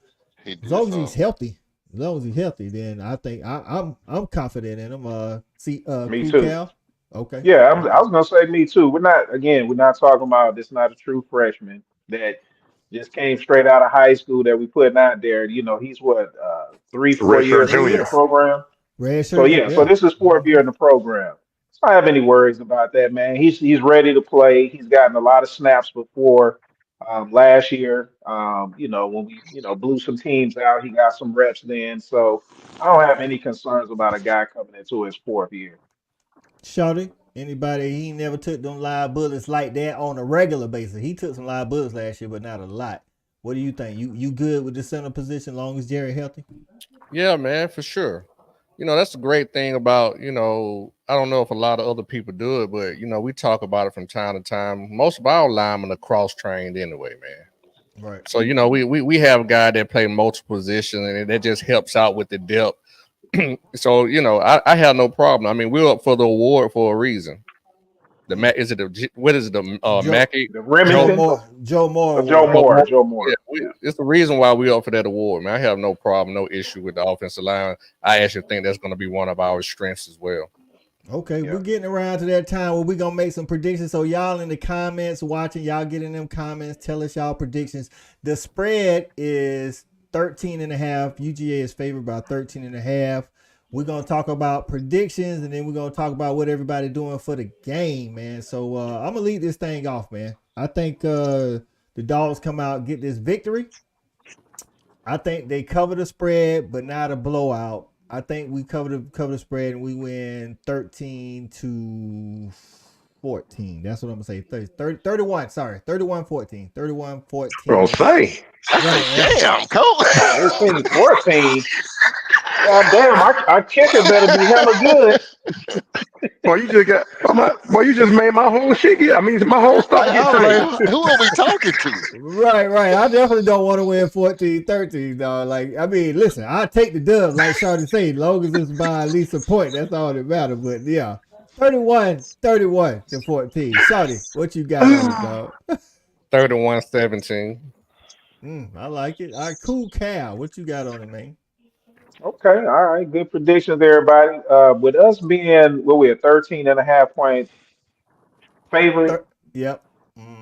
as long as he's healthy, then I think I'm confident in him. Me too. Cal? Okay. Yeah, I was gonna say me too. We're not talking about this. Not a true freshman that just came straight out of high school that we putting out there. You know, he's what 3-4 Redshirt years into the junior. program. Red So shirt. so this is fourth year in the program. So I don't have any worries about that, man. He's ready to play. He's gotten a lot of snaps before. Last year, when we blew some teams out, he got some reps then. So I don't have any concerns about a guy coming into his fourth year. Shawty, anybody, he never took them live bullets like that on a regular basis. He took some live bullets last year, but not a lot. What do you think? You good with the center position long as Jerry healthy? Yeah, man, for sure. That's the great thing about, I don't know if a lot of other people do it, but, we talk about it from time to time. Most of our linemen are cross-trained anyway, man. Right. So, we have a guy that play multiple positions, and that just helps out with the depth. So, I have no problem. I mean, we're up for the award for a reason. The Mackey? The Remington? Joe Moore. Joe Moore. Yeah, it's the reason why we're up for that award, man. I have no problem, no issue with the offensive line. I actually think that's going to be one of our strengths as well. Okay, we're getting around to that time where we're going to make some predictions. So y'all in the comments watching, y'all get in them comments, tell us y'all predictions. The spread is 13.5. UGA is favored by 13.5. We're going to talk about predictions, and then we're going to talk about what everybody doing for the game, man. So I'm going to lead this thing off, man. I think the Dogs come out, get this victory. I think they cover the spread, but not a blowout. I think we cover the spread, and we win 13-14. That's what I'm going to say. 31, sorry. 31-14. 31-14. Don't say. Right, Damn, coach. 13-14. God damn, our kicker better be hella good. Boy, you just made my whole shit get. I mean, my whole stuff get Like, who are we talking to? Right. I definitely don't want to win 14-13, dog. Like, I mean, listen, I'll take the dub, like Shawty said, as long as it's by at least a point. That's all that matters. But yeah, 31-14. Shawty, what you got on it, dog? 31-17. I like it. All right, cool, Cal. What you got on it, man? Okay, all right. Good predictions, everybody. With us being, what we a 13.5 point favorite, Yep.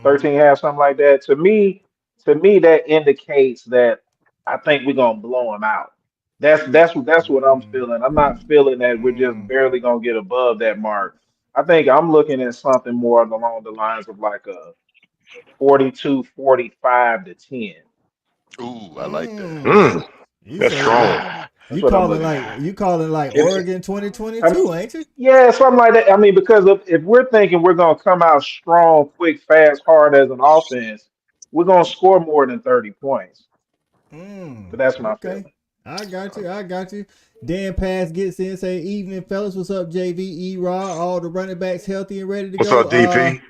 13.5, something like that. To me, that indicates that I think we're gonna blow them out. That's what I'm feeling. I'm not feeling that we're just barely gonna get above that mark. I think I'm looking at something more along the lines of like a 42-45 to 10. Ooh, I like that. That's strong. You calling like Oregon 2022, ain't you? Yeah, something like that. I mean, because if we're thinking we're going to come out strong, quick, fast, hard as an offense, we're going to score more than 30 points. But that's my feeling. I got you. Dan Pass gets in, say, evening, fellas. What's up, JV, E-Rod? All the running backs healthy and ready to What's go. up, DP?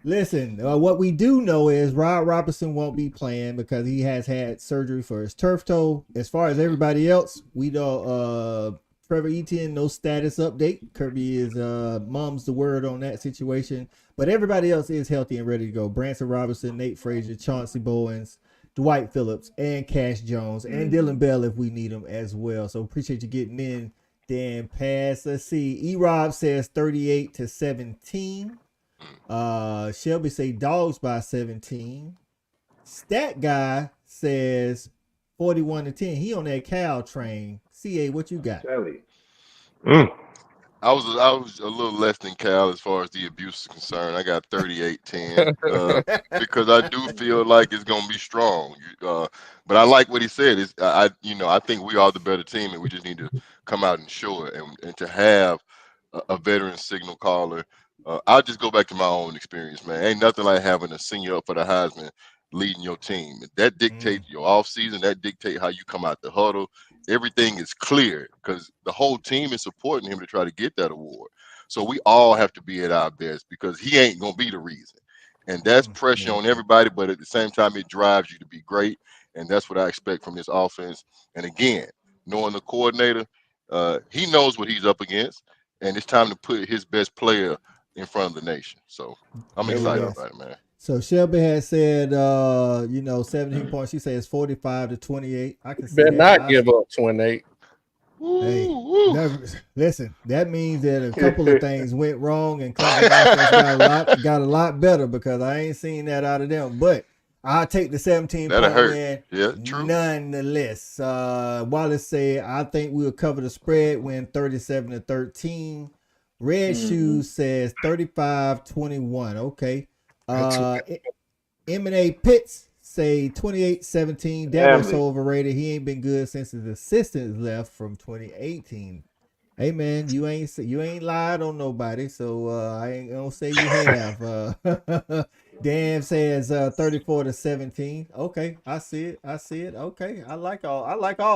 Listen, what we do know is Rod Robertson won't be playing because he has had surgery for his turf toe. As far as everybody else, we know Trevor Etienne, no status update. Kirby is mum's the word on that situation. But everybody else is healthy and ready to go. Branson Robinson, Nate Frazier, Chauncey Bowens, Dwight Phillips, and Cash Jones, and Dylan Bell if we need him as well. So appreciate you getting in. Then pass. Let's see. E-Rob says 38-17. Shelby say Dogs by 17. Stat Guy says 41-10. He on that Cal train. CA, what you got? I was a little less than Cal as far as the abuse is concerned. I got 38-10 because I do feel like it's gonna be strong. But I like what he said. I think we are the better team, and we just need to come out and show it. And to have a veteran signal caller, I'll just go back to my own experience, man. Ain't nothing like having a senior up for the Heisman leading your team. That dictates your offseason. That dictates how you come out the huddle. Everything is clear because the whole team is supporting him to try to get that award. So we all have to be at our best because he ain't going to be the reason. And that's pressure on everybody, but at the same time, it drives you to be great. And that's what I expect from this offense. And again, knowing the coordinator, he knows what he's up against, and it's time to put his best player in front of the nation. So I'm excited about it, man. So Shelby has said, 17 points. She says 45-28. I can see Better that. not give up 28. Hey, listen, that means that a couple of things went wrong and Clemson got a lot better because I ain't seen that out of them. But I'll take the 17 point win. Yeah, true. Nonetheless, Wallace said, I think we'll cover the spread, win 37-13. Red Shoes says 35-21. Okay. M&A Pitts say 28-17. Dabo's so overrated. He ain't been good since his assistants left from 2018. Hey man, you ain't lied on nobody, so I ain't gonna say you have. Dan says 34-17. Okay, I see it. Okay, I like all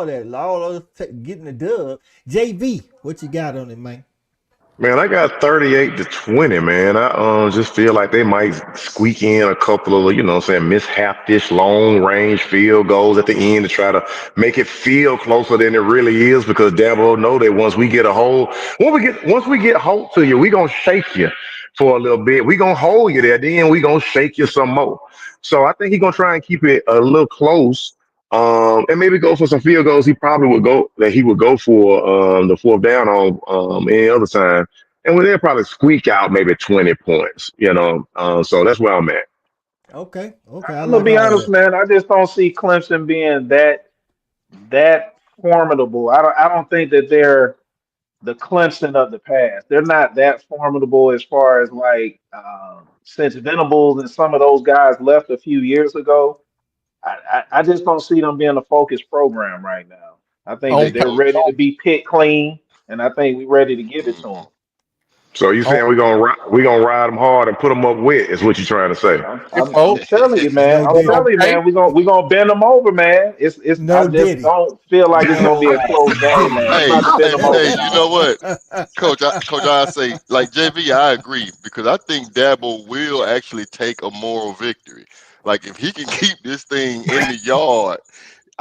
that. All those getting the dub. JV, what you got on it, man? Man, I got 38-20, man. I just feel like they might squeak in a couple of, mishap-ish long range field goals at the end to try to make it feel closer than it really is because Dabo know that once we get hold to you, we gonna shake you for a little bit. We gonna hold you there, then we gonna shake you some more. So I think he's gonna try and keep it a little close. And maybe go for some field goals. He would go for the fourth down on any other time, and they'll probably squeak out maybe 20 points. So that's where I'm at. Okay. I'm gonna be honest, man. I just don't see Clemson being that formidable. I don't think that they're the Clemson of the past. They're not that formidable as far as since Venables and some of those guys left a few years ago. I just don't see them being a focused program right now. I think that they're ready to be picked clean, and I think we're ready to give it to them. So you saying we're gonna ride them hard and put them up wet? Is what you're trying to say? I'm telling you, man. We're gonna bend them over, man. I just don't feel like it's gonna be a close game, man. Hey, you know what, Coach? I say like JV. I agree because I think Dabo will actually take a moral victory. Like if he can keep this thing in the yard,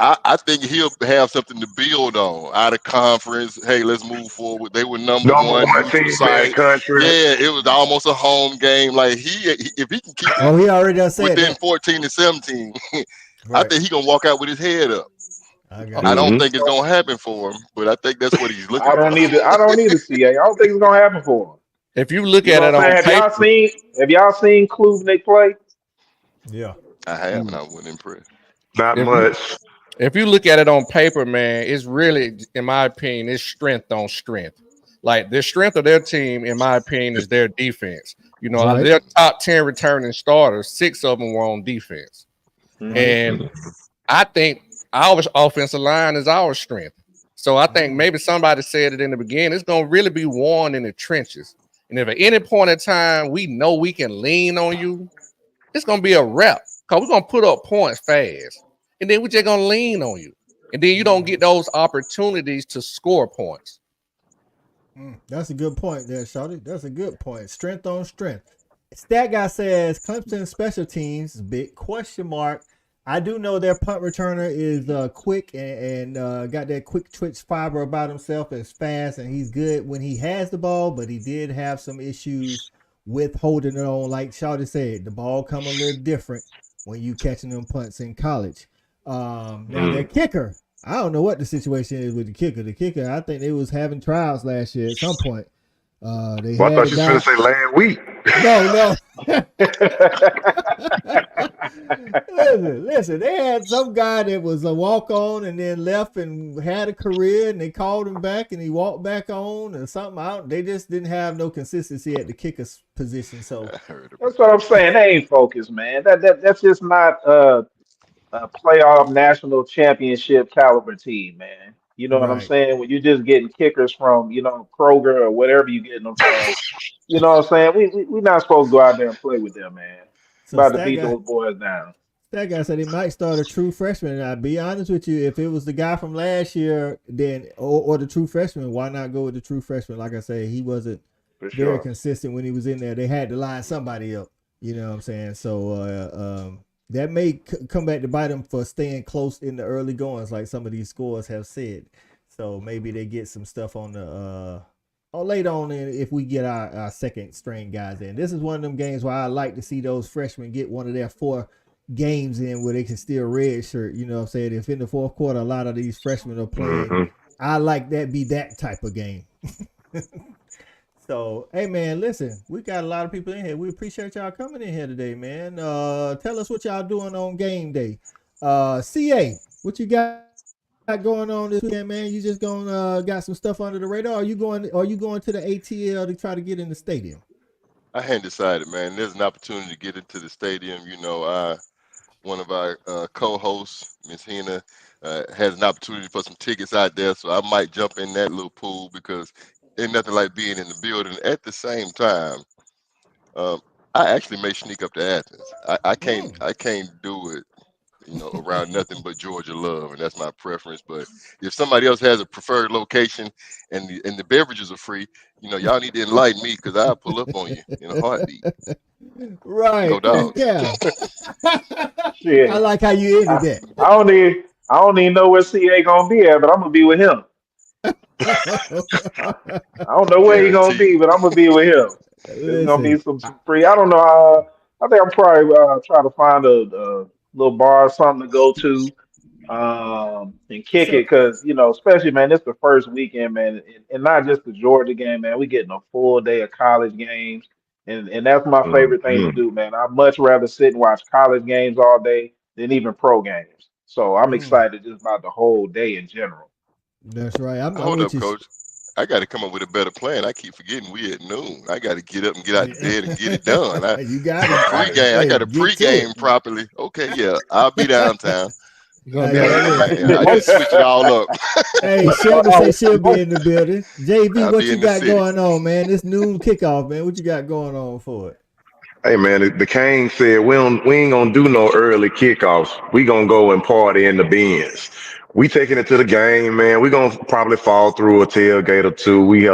I think he'll have something to build on out of conference. Hey, let's move forward. They were number one site. Country. Yeah, it was almost a home game. Like if he can keep it he already done said within that. 14-17, Right. I think he's gonna walk out with his head up. I don't think it's gonna happen for him, but I think that's what he's looking for. I don't need to see. I don't think it's gonna happen for him. If you look at it on paper, have y'all seen Klubnik play? Yeah, I have, and I wasn't impressed. Not much. If you look at it on paper, man, it's really, in my opinion, it's strength on strength. Like the strength of their team, in my opinion, is their defense. Their top 10 returning starters, 6 of them were on defense. And I think our offensive line is our strength. So I think maybe somebody said it in the beginning, it's going to really be won in the trenches. And if at any point in time we know we can lean on you, it's going to be a wrap because we're going to put up points fast. And then we're just going to lean on you. And then you don't get those opportunities to score points. That's a good point there, Shawty. That's a good point. Strength on strength. Stat Guy says Clemson special teams, big question mark. I do know their punt returner is quick and got that quick twitch fiber about himself. Is fast and he's good when he has the ball, but he did have some issues with holding it on. Like Shawty said, the ball come a little different when you catching them punts in college. Now their kicker, I don't know what the situation is with the kicker. The kicker, I think they was having trials last year at some point. They Well, I had thought a you was going guy. to say last week. No. Listen. They had some guy that was a walk on and then left and had a career, and they called him back and he walked back on or something out. They just didn't have no consistency at the kicker position. So That's what I'm saying. They ain't focused, man. That's just not a playoff national championship caliber team, man. You know what I'm right. saying? When you're just getting kickers from, Kroger or whatever you getting them from, you know what I'm saying? We not supposed to go out there and play with them, man. So About to Stat beat guy, those boys down. That guy said he might start a true freshman. And I'll be honest with you, if it was the guy from last year, then or the true freshman, why not go with the true freshman? Like I say, he wasn't For very sure. consistent when he was in there. They had to line somebody up. You know what I'm saying? So that may come back to bite them for staying close in the early goings, like some of these scores have said. So maybe they get some stuff on the or later on if we get our second string guys in. This is one of them games where I like to see those freshmen get one of their 4 games in where they can still redshirt. You know what I'm saying? If in the fourth quarter a lot of these freshmen are playing, I like that be that type of game. So, hey man, listen, we got a lot of people in here. We appreciate y'all coming in here today, man. Tell us what y'all doing on game day. CA, what you got going on this weekend, man? You just going got some stuff under the radar? Or are you going to the ATL to try to get in the stadium? I hadn't decided, man. There's an opportunity to get into the stadium. One of our co-hosts, Miss Hina, has an opportunity for some tickets out there, so I might jump in that little pool because ain't nothing like being in the building. At the same time, I actually may sneak up to Athens. I can't do it, around nothing but Georgia love, and that's my preference. But if somebody else has a preferred location and the beverages are free, y'all need to enlighten me because I'll pull up on you in a heartbeat. Right, Go Coach Dogs. Cal. I Shit. like how you ended I, that. I don't even know where CA gonna be at, but I'm gonna be with him. I don't know where he gonna Guaranteed. be, but I'm gonna be with him. There's gonna be Listen, some free. I don't know. I think I'm probably try to find a little bar or something to go to, and kick it so because especially man, it's the first weekend, man, and not just the Georgia game, man. We getting a full day of college games, and that's my favorite thing to do, man. I'd much rather sit and watch college games all day than even pro games. So I'm excited just about the whole day in general. that's right. I'm Hold with up, you. Coach. I got to come up with a better plan. I keep forgetting we at noon. I got to get up and get out the bed and get it done. You got it. Pregame. I Hey, got to get to it. pregame properly. Okay, yeah, I'll be downtown. You're gonna Hey, be on man, the listen. Yeah, I just switch it all up. Hey, Shelby say she'll be in the building. JB, I'll what be you in the got city. going on, man? This noon kickoff, man. What you got going on for it? Hey man, the Kane said we ain't gonna do no early kickoffs. We gonna go and party in the bins. We taking it to the game, man. We gonna probably fall through a tailgate or two.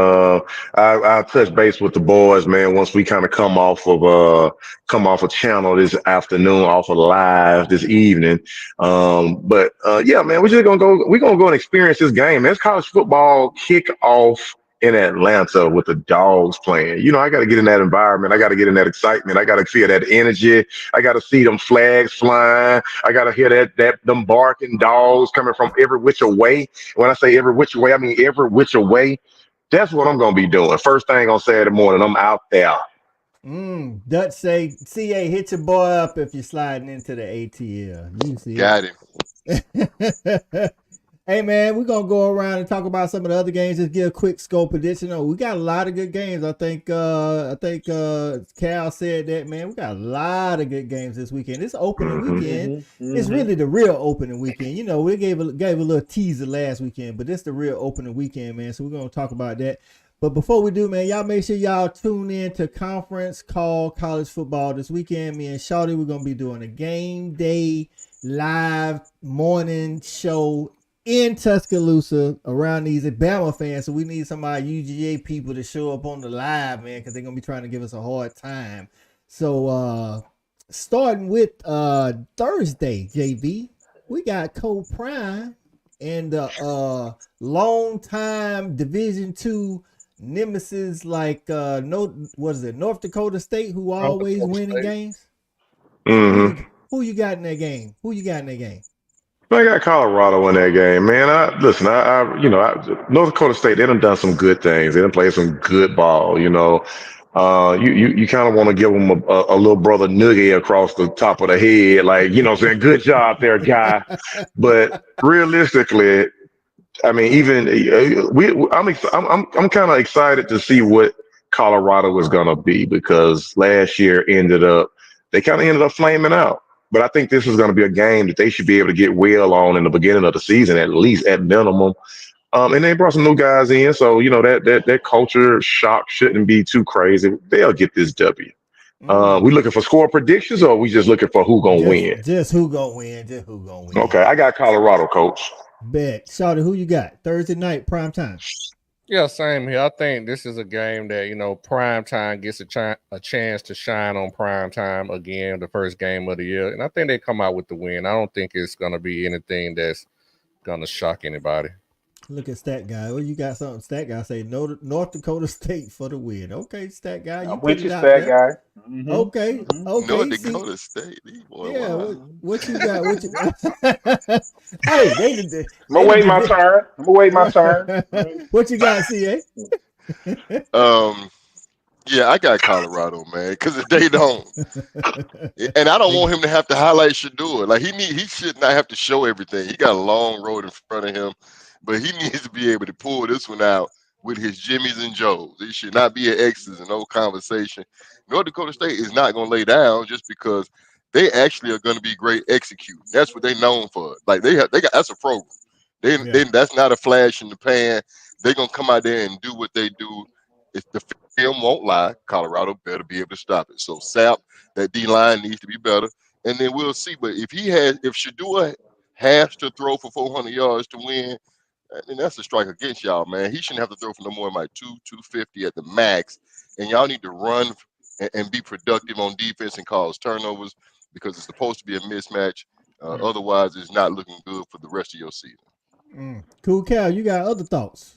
I'll touch base with the boys, man, once we kind of come off a channel this afternoon, off of live this evening. But yeah, man, we're gonna go and experience this game, man. It's college football kickoff in Atlanta with the dogs playing. I got to get in that environment. I got to get in that excitement. I got to feel that energy. I got to see them flags flying. I got to hear them barking dogs coming from every which way. When I say every which way, I mean every which way. That's what I'm gonna be doing. First thing on Saturday morning, I'm out there. Dutch say, CA, hit your boy up if you're sliding into the ATL. You see Got him. it. Hey man, we're gonna go around and talk about some of the other games. Just give a quick scope edition. We got a lot of good games. I think Cal said that, man. We got a lot of good games this weekend. This opening weekend is really the real opening weekend. We gave a little teaser last weekend, but this the real opening weekend, man. So we're gonna talk about that. But before we do, man, y'all make sure y'all tune in to Conference Call College Football this weekend. Me and Shawty, we're gonna be doing a game day live morning show in Tuscaloosa around these Bama fans. So we need some of our UGA people to show up on the live, man, because they're going to be trying to give us a hard time. So starting with Thursday, JV, we got Cole Prime and the long time Division II nemesis like North Dakota State, who always winning games. Mm-hmm. Who you got in that game? I got Colorado in that game, man. North Dakota State, they done some good things. They done played some good ball, you know. You kind of want to give them a little brother noogie across the top of the head, like, you know what I'm saying? Good job there, guy. But realistically, I mean, even I'm kind of excited to see what Colorado is gonna be, because last year they kind of ended up flaming out. But I think this is going to be a game that they should be able to get well on in the beginning of the season, at least at minimum. And they brought some new guys in, so you know that culture shock shouldn't be too crazy. They'll get this W. We looking for score predictions, or we just looking for who gonna win? Just who gonna win. Okay, I got Colorado, coach. Bet. Shawty, who you got? Thursday night, prime time. Yeah, same here. I think this is a game that, you know, prime time gets a chance to shine on prime time again, the first game of the year. And I think they come out with the win. I don't think it's going to be anything that's going to shock anybody. Look at Stat Guy. Well, you got something. Stat Guy say North Dakota State for the win. Okay, Stat Guy. I'm with you, Stat Guy. Mm-hmm. Okay. North Dakota State. Boy, yeah, what you got? Hey, I'm gonna wait my turn. What you got, CA? Yeah, I got Colorado, man, because if they don't, and I don't want him to have to highlight Shador. Like he should not have to show everything. He got a long road in front of him, but he needs to be able to pull this one out with his Jimmys and Joes. He should not be an X's and no conversation. North Dakota State is not going to lay down just because they actually are going to be great executing. That's what they're known for. Like they got that's a program. That's not a flash in the pan. They're going to come out there and do what they do. If the film won't lie, Colorado better be able to stop it. So Sap, that D line needs to be better, and then we'll see. But if Shador has to throw for 400 yards to win, and that's a strike against y'all, man. He shouldn't have to throw for no more than like 250 at the max. And y'all need to run and be productive on defense and cause turnovers, because it's supposed to be a mismatch. Otherwise, it's not looking good for the rest of your season. Cool, Cal. You got other thoughts?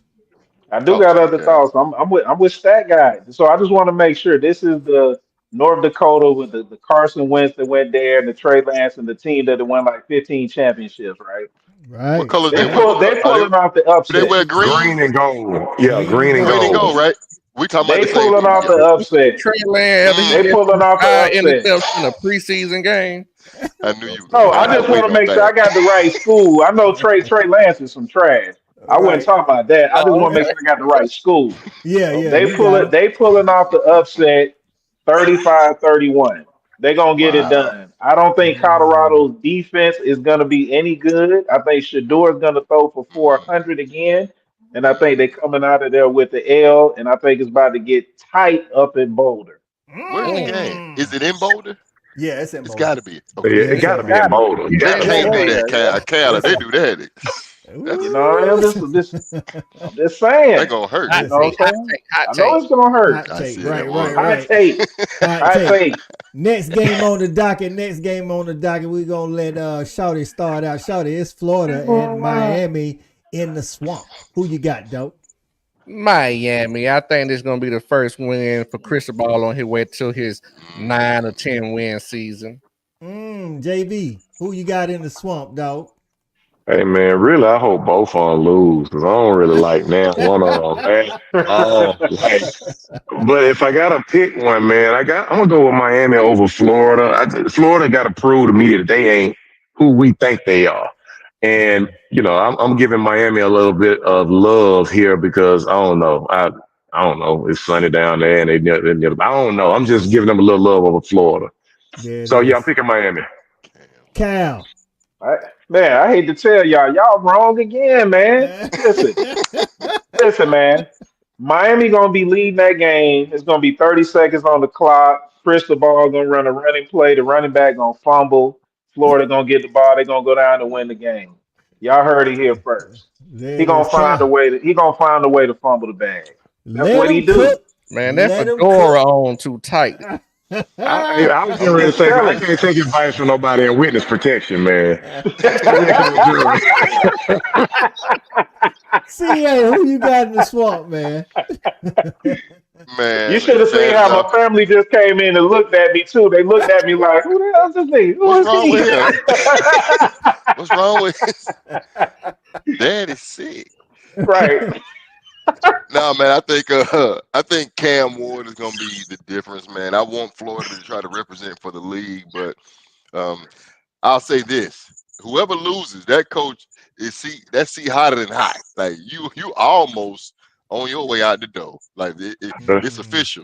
I do got other thoughts. I'm with Stat Guy. So I just want to make sure this is the North Dakota with the Carson Wentz that went there, and the Trey Lance, and the team that won like 15 championships, right? Right. What color They're pulling off the upset. They wear green and gold. Yeah, green and gold, right? We talking about they pulling off the upset. Trey Lance, they pulling off the upset. In a preseason game. I knew you. No, I just want to make sure I got the right school. I know Trey Lance is some trash. I wasn't talking about that. I just want to make sure I got the right school. Yeah. They pulling off the upset 35-31. They're going to get it done. I don't think Colorado's defense is going to be any good. I think Shador is going to throw for 400 again. And I think they're coming out of there with the L. And I think it's about to get tight up in Boulder. Where's the game? Is it in Boulder? Yeah, it's in Boulder. It's got to be. Okay. Yeah, it got to be in Boulder. They can't do that, Cal. If they do that, you know, I'm just saying. They're going to hurt. You know what I'm saying? I know it's going to hurt. Right. Hot take. Next game on the docket. We're going to let Shawty start out. Shawty, it's Florida and Miami in the swamp. Who you got, dope? Miami. I think this is going to be the first win for Cristobal on his way to his 9 or 10 win season. JV, who you got in the swamp, dog? Hey man, really, I hope both of them lose, because I don't really like now one of them, man. But if I gotta pick one, man, I'm gonna go with Miami over Florida. Florida got to prove to me that they ain't who we think they are, and you know, I'm giving Miami a little bit of love here because I don't know, I don't know, it's sunny down there, and I don't know, I'm just giving them a little love over Florida. Yeah, I'm picking Miami. Cal. Man, I hate to tell y'all wrong again, man. Listen, man. Miami gonna be leading that game. It's gonna be 30 seconds on the clock. Cristobal gonna run a running play. The running back gonna fumble. Florida gonna get the ball. They're gonna go down and win the game. Y'all heard it here first. He gonna find a way to fumble the bag. That's what he do. Man, that fedora on too tight. I was getting I'm ready to just say, I telling can't take advice from nobody in witness protection, man. Straight to the jury. CA, who you got in the swamp, man? You Man, should have seen that how my family just came in and looked at me too. They looked at me like, "Who the hell is this nigga? Who what's is wrong with he?" him? What's wrong with Dad is sick. Right. No, man, I think Cam Ward is gonna be the difference, man. I want Florida to try to represent for the league, but um, I'll say this: whoever loses, that coach that's hotter than hot. Like you almost on your way out the door. Like it's official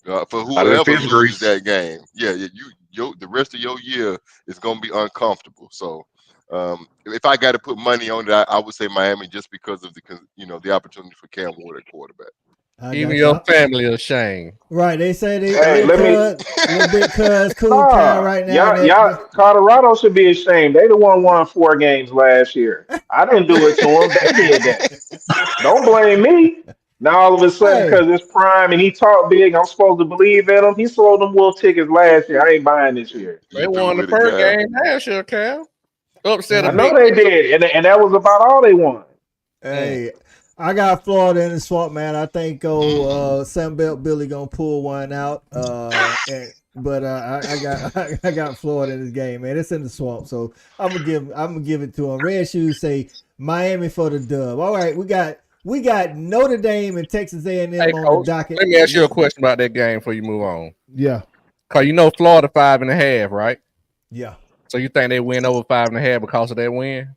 for Out of the whoever fish loses grease. that game. Yeah, the rest of your year is gonna be uncomfortable. So. If I got to put money on it, I would say Miami just because of the opportunity for Cam Ward at quarterback. I Even got your you. family ashamed. Right, they say they Hey, little let me. cuz, little big cuz, cool Cal Nah, right now. y'all, Colorado should be ashamed. They the one won 4 games last year. I didn't do it to them. They did that. Don't blame me. Now all of a sudden, Hey, because it's prime and he talked big, I'm supposed to believe in him. He sold them wolf tickets last year. I ain't buying this year. You They threw won the with it, first Cal. game last year, Cal. Upset a I hey, big know they did, and that was about all they won. team. hey, I got Florida in the swamp, man. I think Mm-hmm. Sunbelt Billy gonna pull one out. But I got I got Florida in this game, man. It's in the swamp, so I'm gonna give it to him. Red Shoes say Miami for the dub. All right, we got Notre Dame and Texas Hey, A&M on the coach, docket. let me ask you a question about that game before you move on. Yeah, Cause you know Florida 5.5, right? yeah. So you think they win over 5.5 because of that win?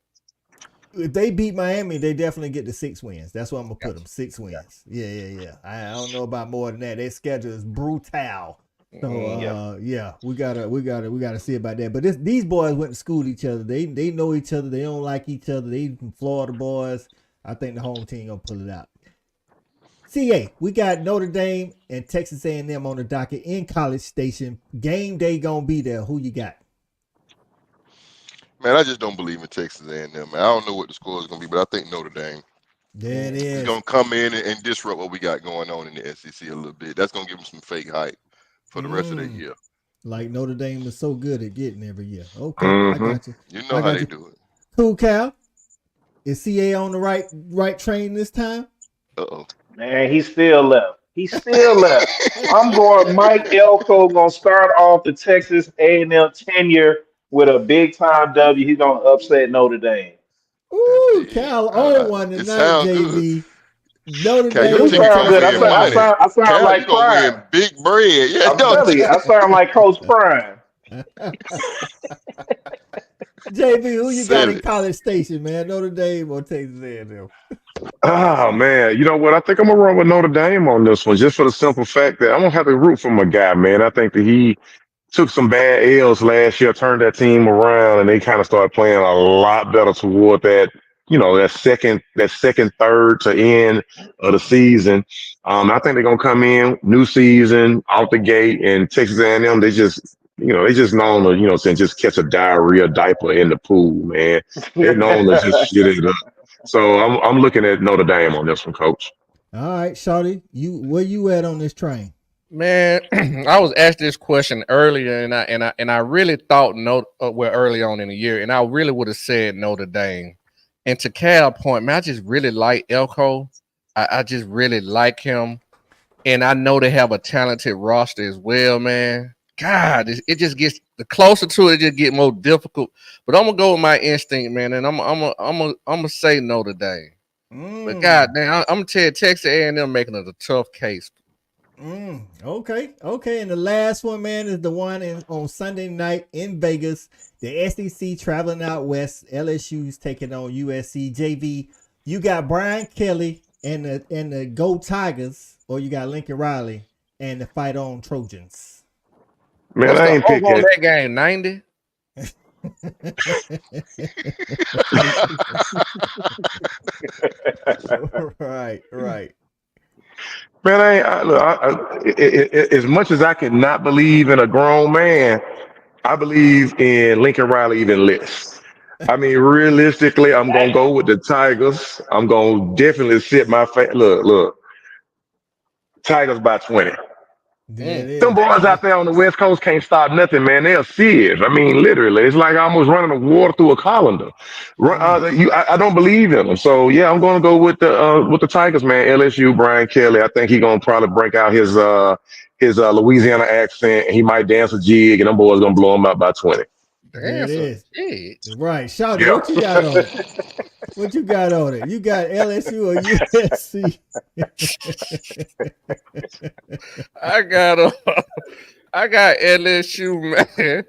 If they beat Miami, they definitely get the 6 wins. That's what I'm gonna put them. Gotcha. 6 wins. Yeah. I don't know about more than that. Their schedule is brutal. So Yep. yeah, we gotta see about that. But these boys went to school with each other. They know each other. They don't like each other. They from Florida boys. I think the home team gonna pull it out. CA, we got Notre Dame and Texas A&M on the docket in College Station. Game day gonna be there. Who you got? Man, I just don't believe in Texas A&M. Man, I don't know what the score is going to be, but I think Notre Dame There it is is. going to come in and disrupt what we got going on in the SEC a little bit. That's going to give them some fake hype for the rest of the year. Like Notre Dame is so good at getting every year. Okay, I Mm-hmm. got you. You know I how got they you. do it. Cool, Cal. Is CA on the right train this time? Uh-oh. Man, he still left. He still left. I'm going. Mike Elko gonna start off the Texas A&M tenure with a big time W. He's gonna upset Notre Dame. And Ooh, then, Cal on one it tonight, sounds good. JB. Notre Cal, It your do Dame and ticket sound going to good. Texas win money. I sound Cal, you like going to Prime. win big bread. Yeah, I'm don't telling you, I sound like Coach Prime. JB, who you got sell in it. College Station, man? Notre Dame or Texas A&M? Oh man, you know what? I think I'm gonna run with Notre Dame on this one, just for the simple fact that I'm gonna have to root for my guy, man. I think that he took some bad L's last year, turned that team around, and they kind of started playing a lot better toward that, that second, third to end of the season. I think they're gonna come in new season out the gate, and Texas A&M they just known to just catch a diarrhea diaper in the pool, man. They known to just shit it up. So I'm looking at Notre Dame on this one, Coach. All right, Shawty, where you at on this train? Man, I was asked this question earlier, and I really thought early on in the year, and I really would have said Notre Dame. And to Cal's point, man, I just really like Elko. I just really like him, and I know they have a talented roster as well, man. God, it just gets the closer to it, it just get more difficult. But I'm gonna go with my instinct, man, and I'm gonna say Notre Dame. But God, damn, I'm gonna tell you, Texas A&M making it a tough case. Okay. And the last one, man, is the one on Sunday night in Vegas. The SEC traveling out west. LSU's taking on USC. JV, you got Brian Kelly and the Go Tigers, or you got Lincoln Riley and the Fight On Trojans. Man, What's I the ain't over on picking. that game? 90? Right. Man, as much as I cannot believe in a grown man, I believe in Lincoln Riley even less. I mean, realistically, I'm gonna go with the Tigers. I'm gonna definitely sit my look, Tigers by 20. There it Them is. boys out there on the West Coast can't stop nothing, man. They're serious. I mean, literally, it's like almost running a water through a colander. I don't believe in them. So yeah, I'm going to go with the Tigers, man. LSU, Brian Kelly. I think he's going to probably break out his Louisiana accent. And he might dance a jig, and them boys going to blow him out by 20. There it is. Shit. Right, Shawty, Yeah. what you got on it? What you got on it? You got LSU or USC? I got LSU, man.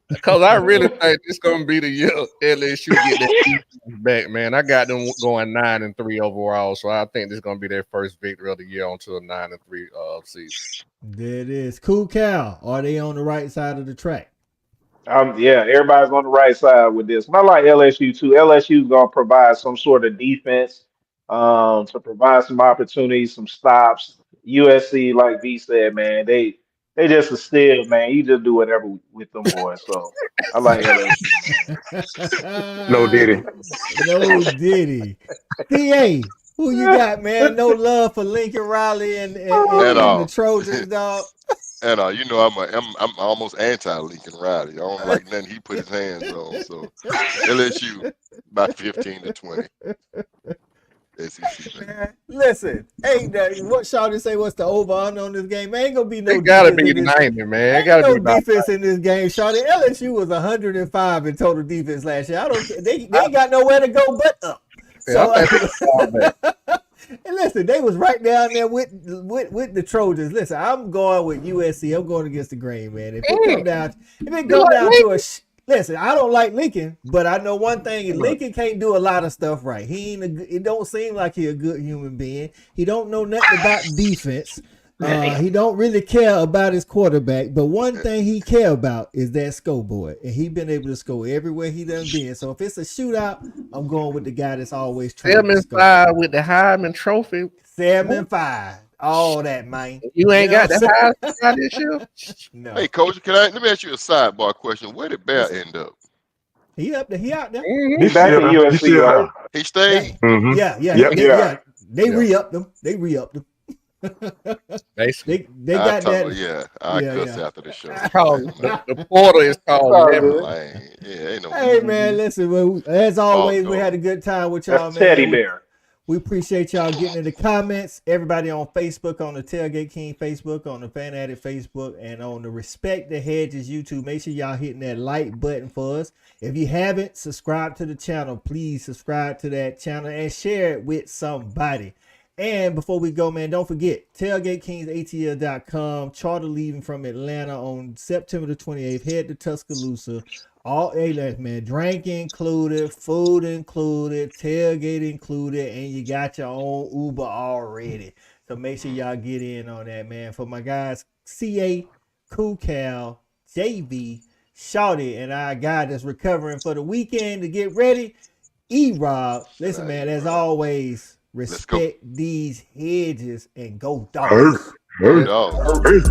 Because I really think it's gonna be the year LSU get that defense back, man. I got them going 9-3 overall, so I think this is gonna be their first victory of the year onto a 9-3 season. There it is. Cool Cal. Are they on the right side of the track? Yeah, everybody's on the right side with this. And I like LSU too. LSU is going to provide some sort of defense, to provide some opportunities, some stops. USC, like V said, man, they just a steal, man. You just do whatever with them boys. So I like LSU. No Diddy. No Diddy. PA, who you got, man? No love for Lincoln Riley and the Trojans, dog. And you know, I'm almost anti-Lincoln Riley. I don't like nothing he put his hands on. So LSU by 15-20. SEC, man. Listen, what Shawty say? What's the over on this game? Ain't gonna be no. It gotta be 90, man. It gotta be defense in this game, Shawty. LSU was 105 in total defense last year. They ain't got nowhere to go but up. And listen, they was right down there with the Trojans. Listen, I'm going with USC. I'm going against the grain, man. If it come down to a listen, I don't like Lincoln, but I know one thing: Lincoln can't do a lot of stuff right. It don't seem like he a good human being. He don't know nothing about defense. He don't really care about his quarterback, but one thing he care about is that scoreboard, and he been able to score everywhere he done been. So if it's a shootout, I'm going with the guy that's always trying to score. 7-5 with the Heisman Trophy. 7-5, all that, man. You ain't got the Heisman this year. No. Hey, Coach, let me ask you a sidebar question. Where did Bear end up? He out there. He out there. Mm-hmm. He's back at USC, right? He stayed. Mm-hmm. Yeah. They re-upped him. Basically, they got that. I cuss after the show. The portal is called. Hey man, listen. As always, we had a good time with y'all, man. Teddy Bear. We appreciate y'all getting in the comments. Everybody on Facebook, on the Tailgate King Facebook, on the Fan Addict Facebook, and on the Respect the Hedges YouTube. Make sure y'all hitting that like button for us. If you haven't subscribed to the channel, please subscribe to that channel and share it with somebody. And before we go, man, don't forget, TailgateKingsATL.com. Charter leaving from Atlanta on September the 28th. Head to Tuscaloosa. All A-list, man. Drink included, food included, tailgate included, and you got your own Uber already. So make sure y'all get in on that, man. For my guys, CA, Cool Cal, JV, Shawty, and our guy that's recovering for the weekend to get ready, E-Rob. Listen, man, as always, respect these hedges and go dogs. Go dogs.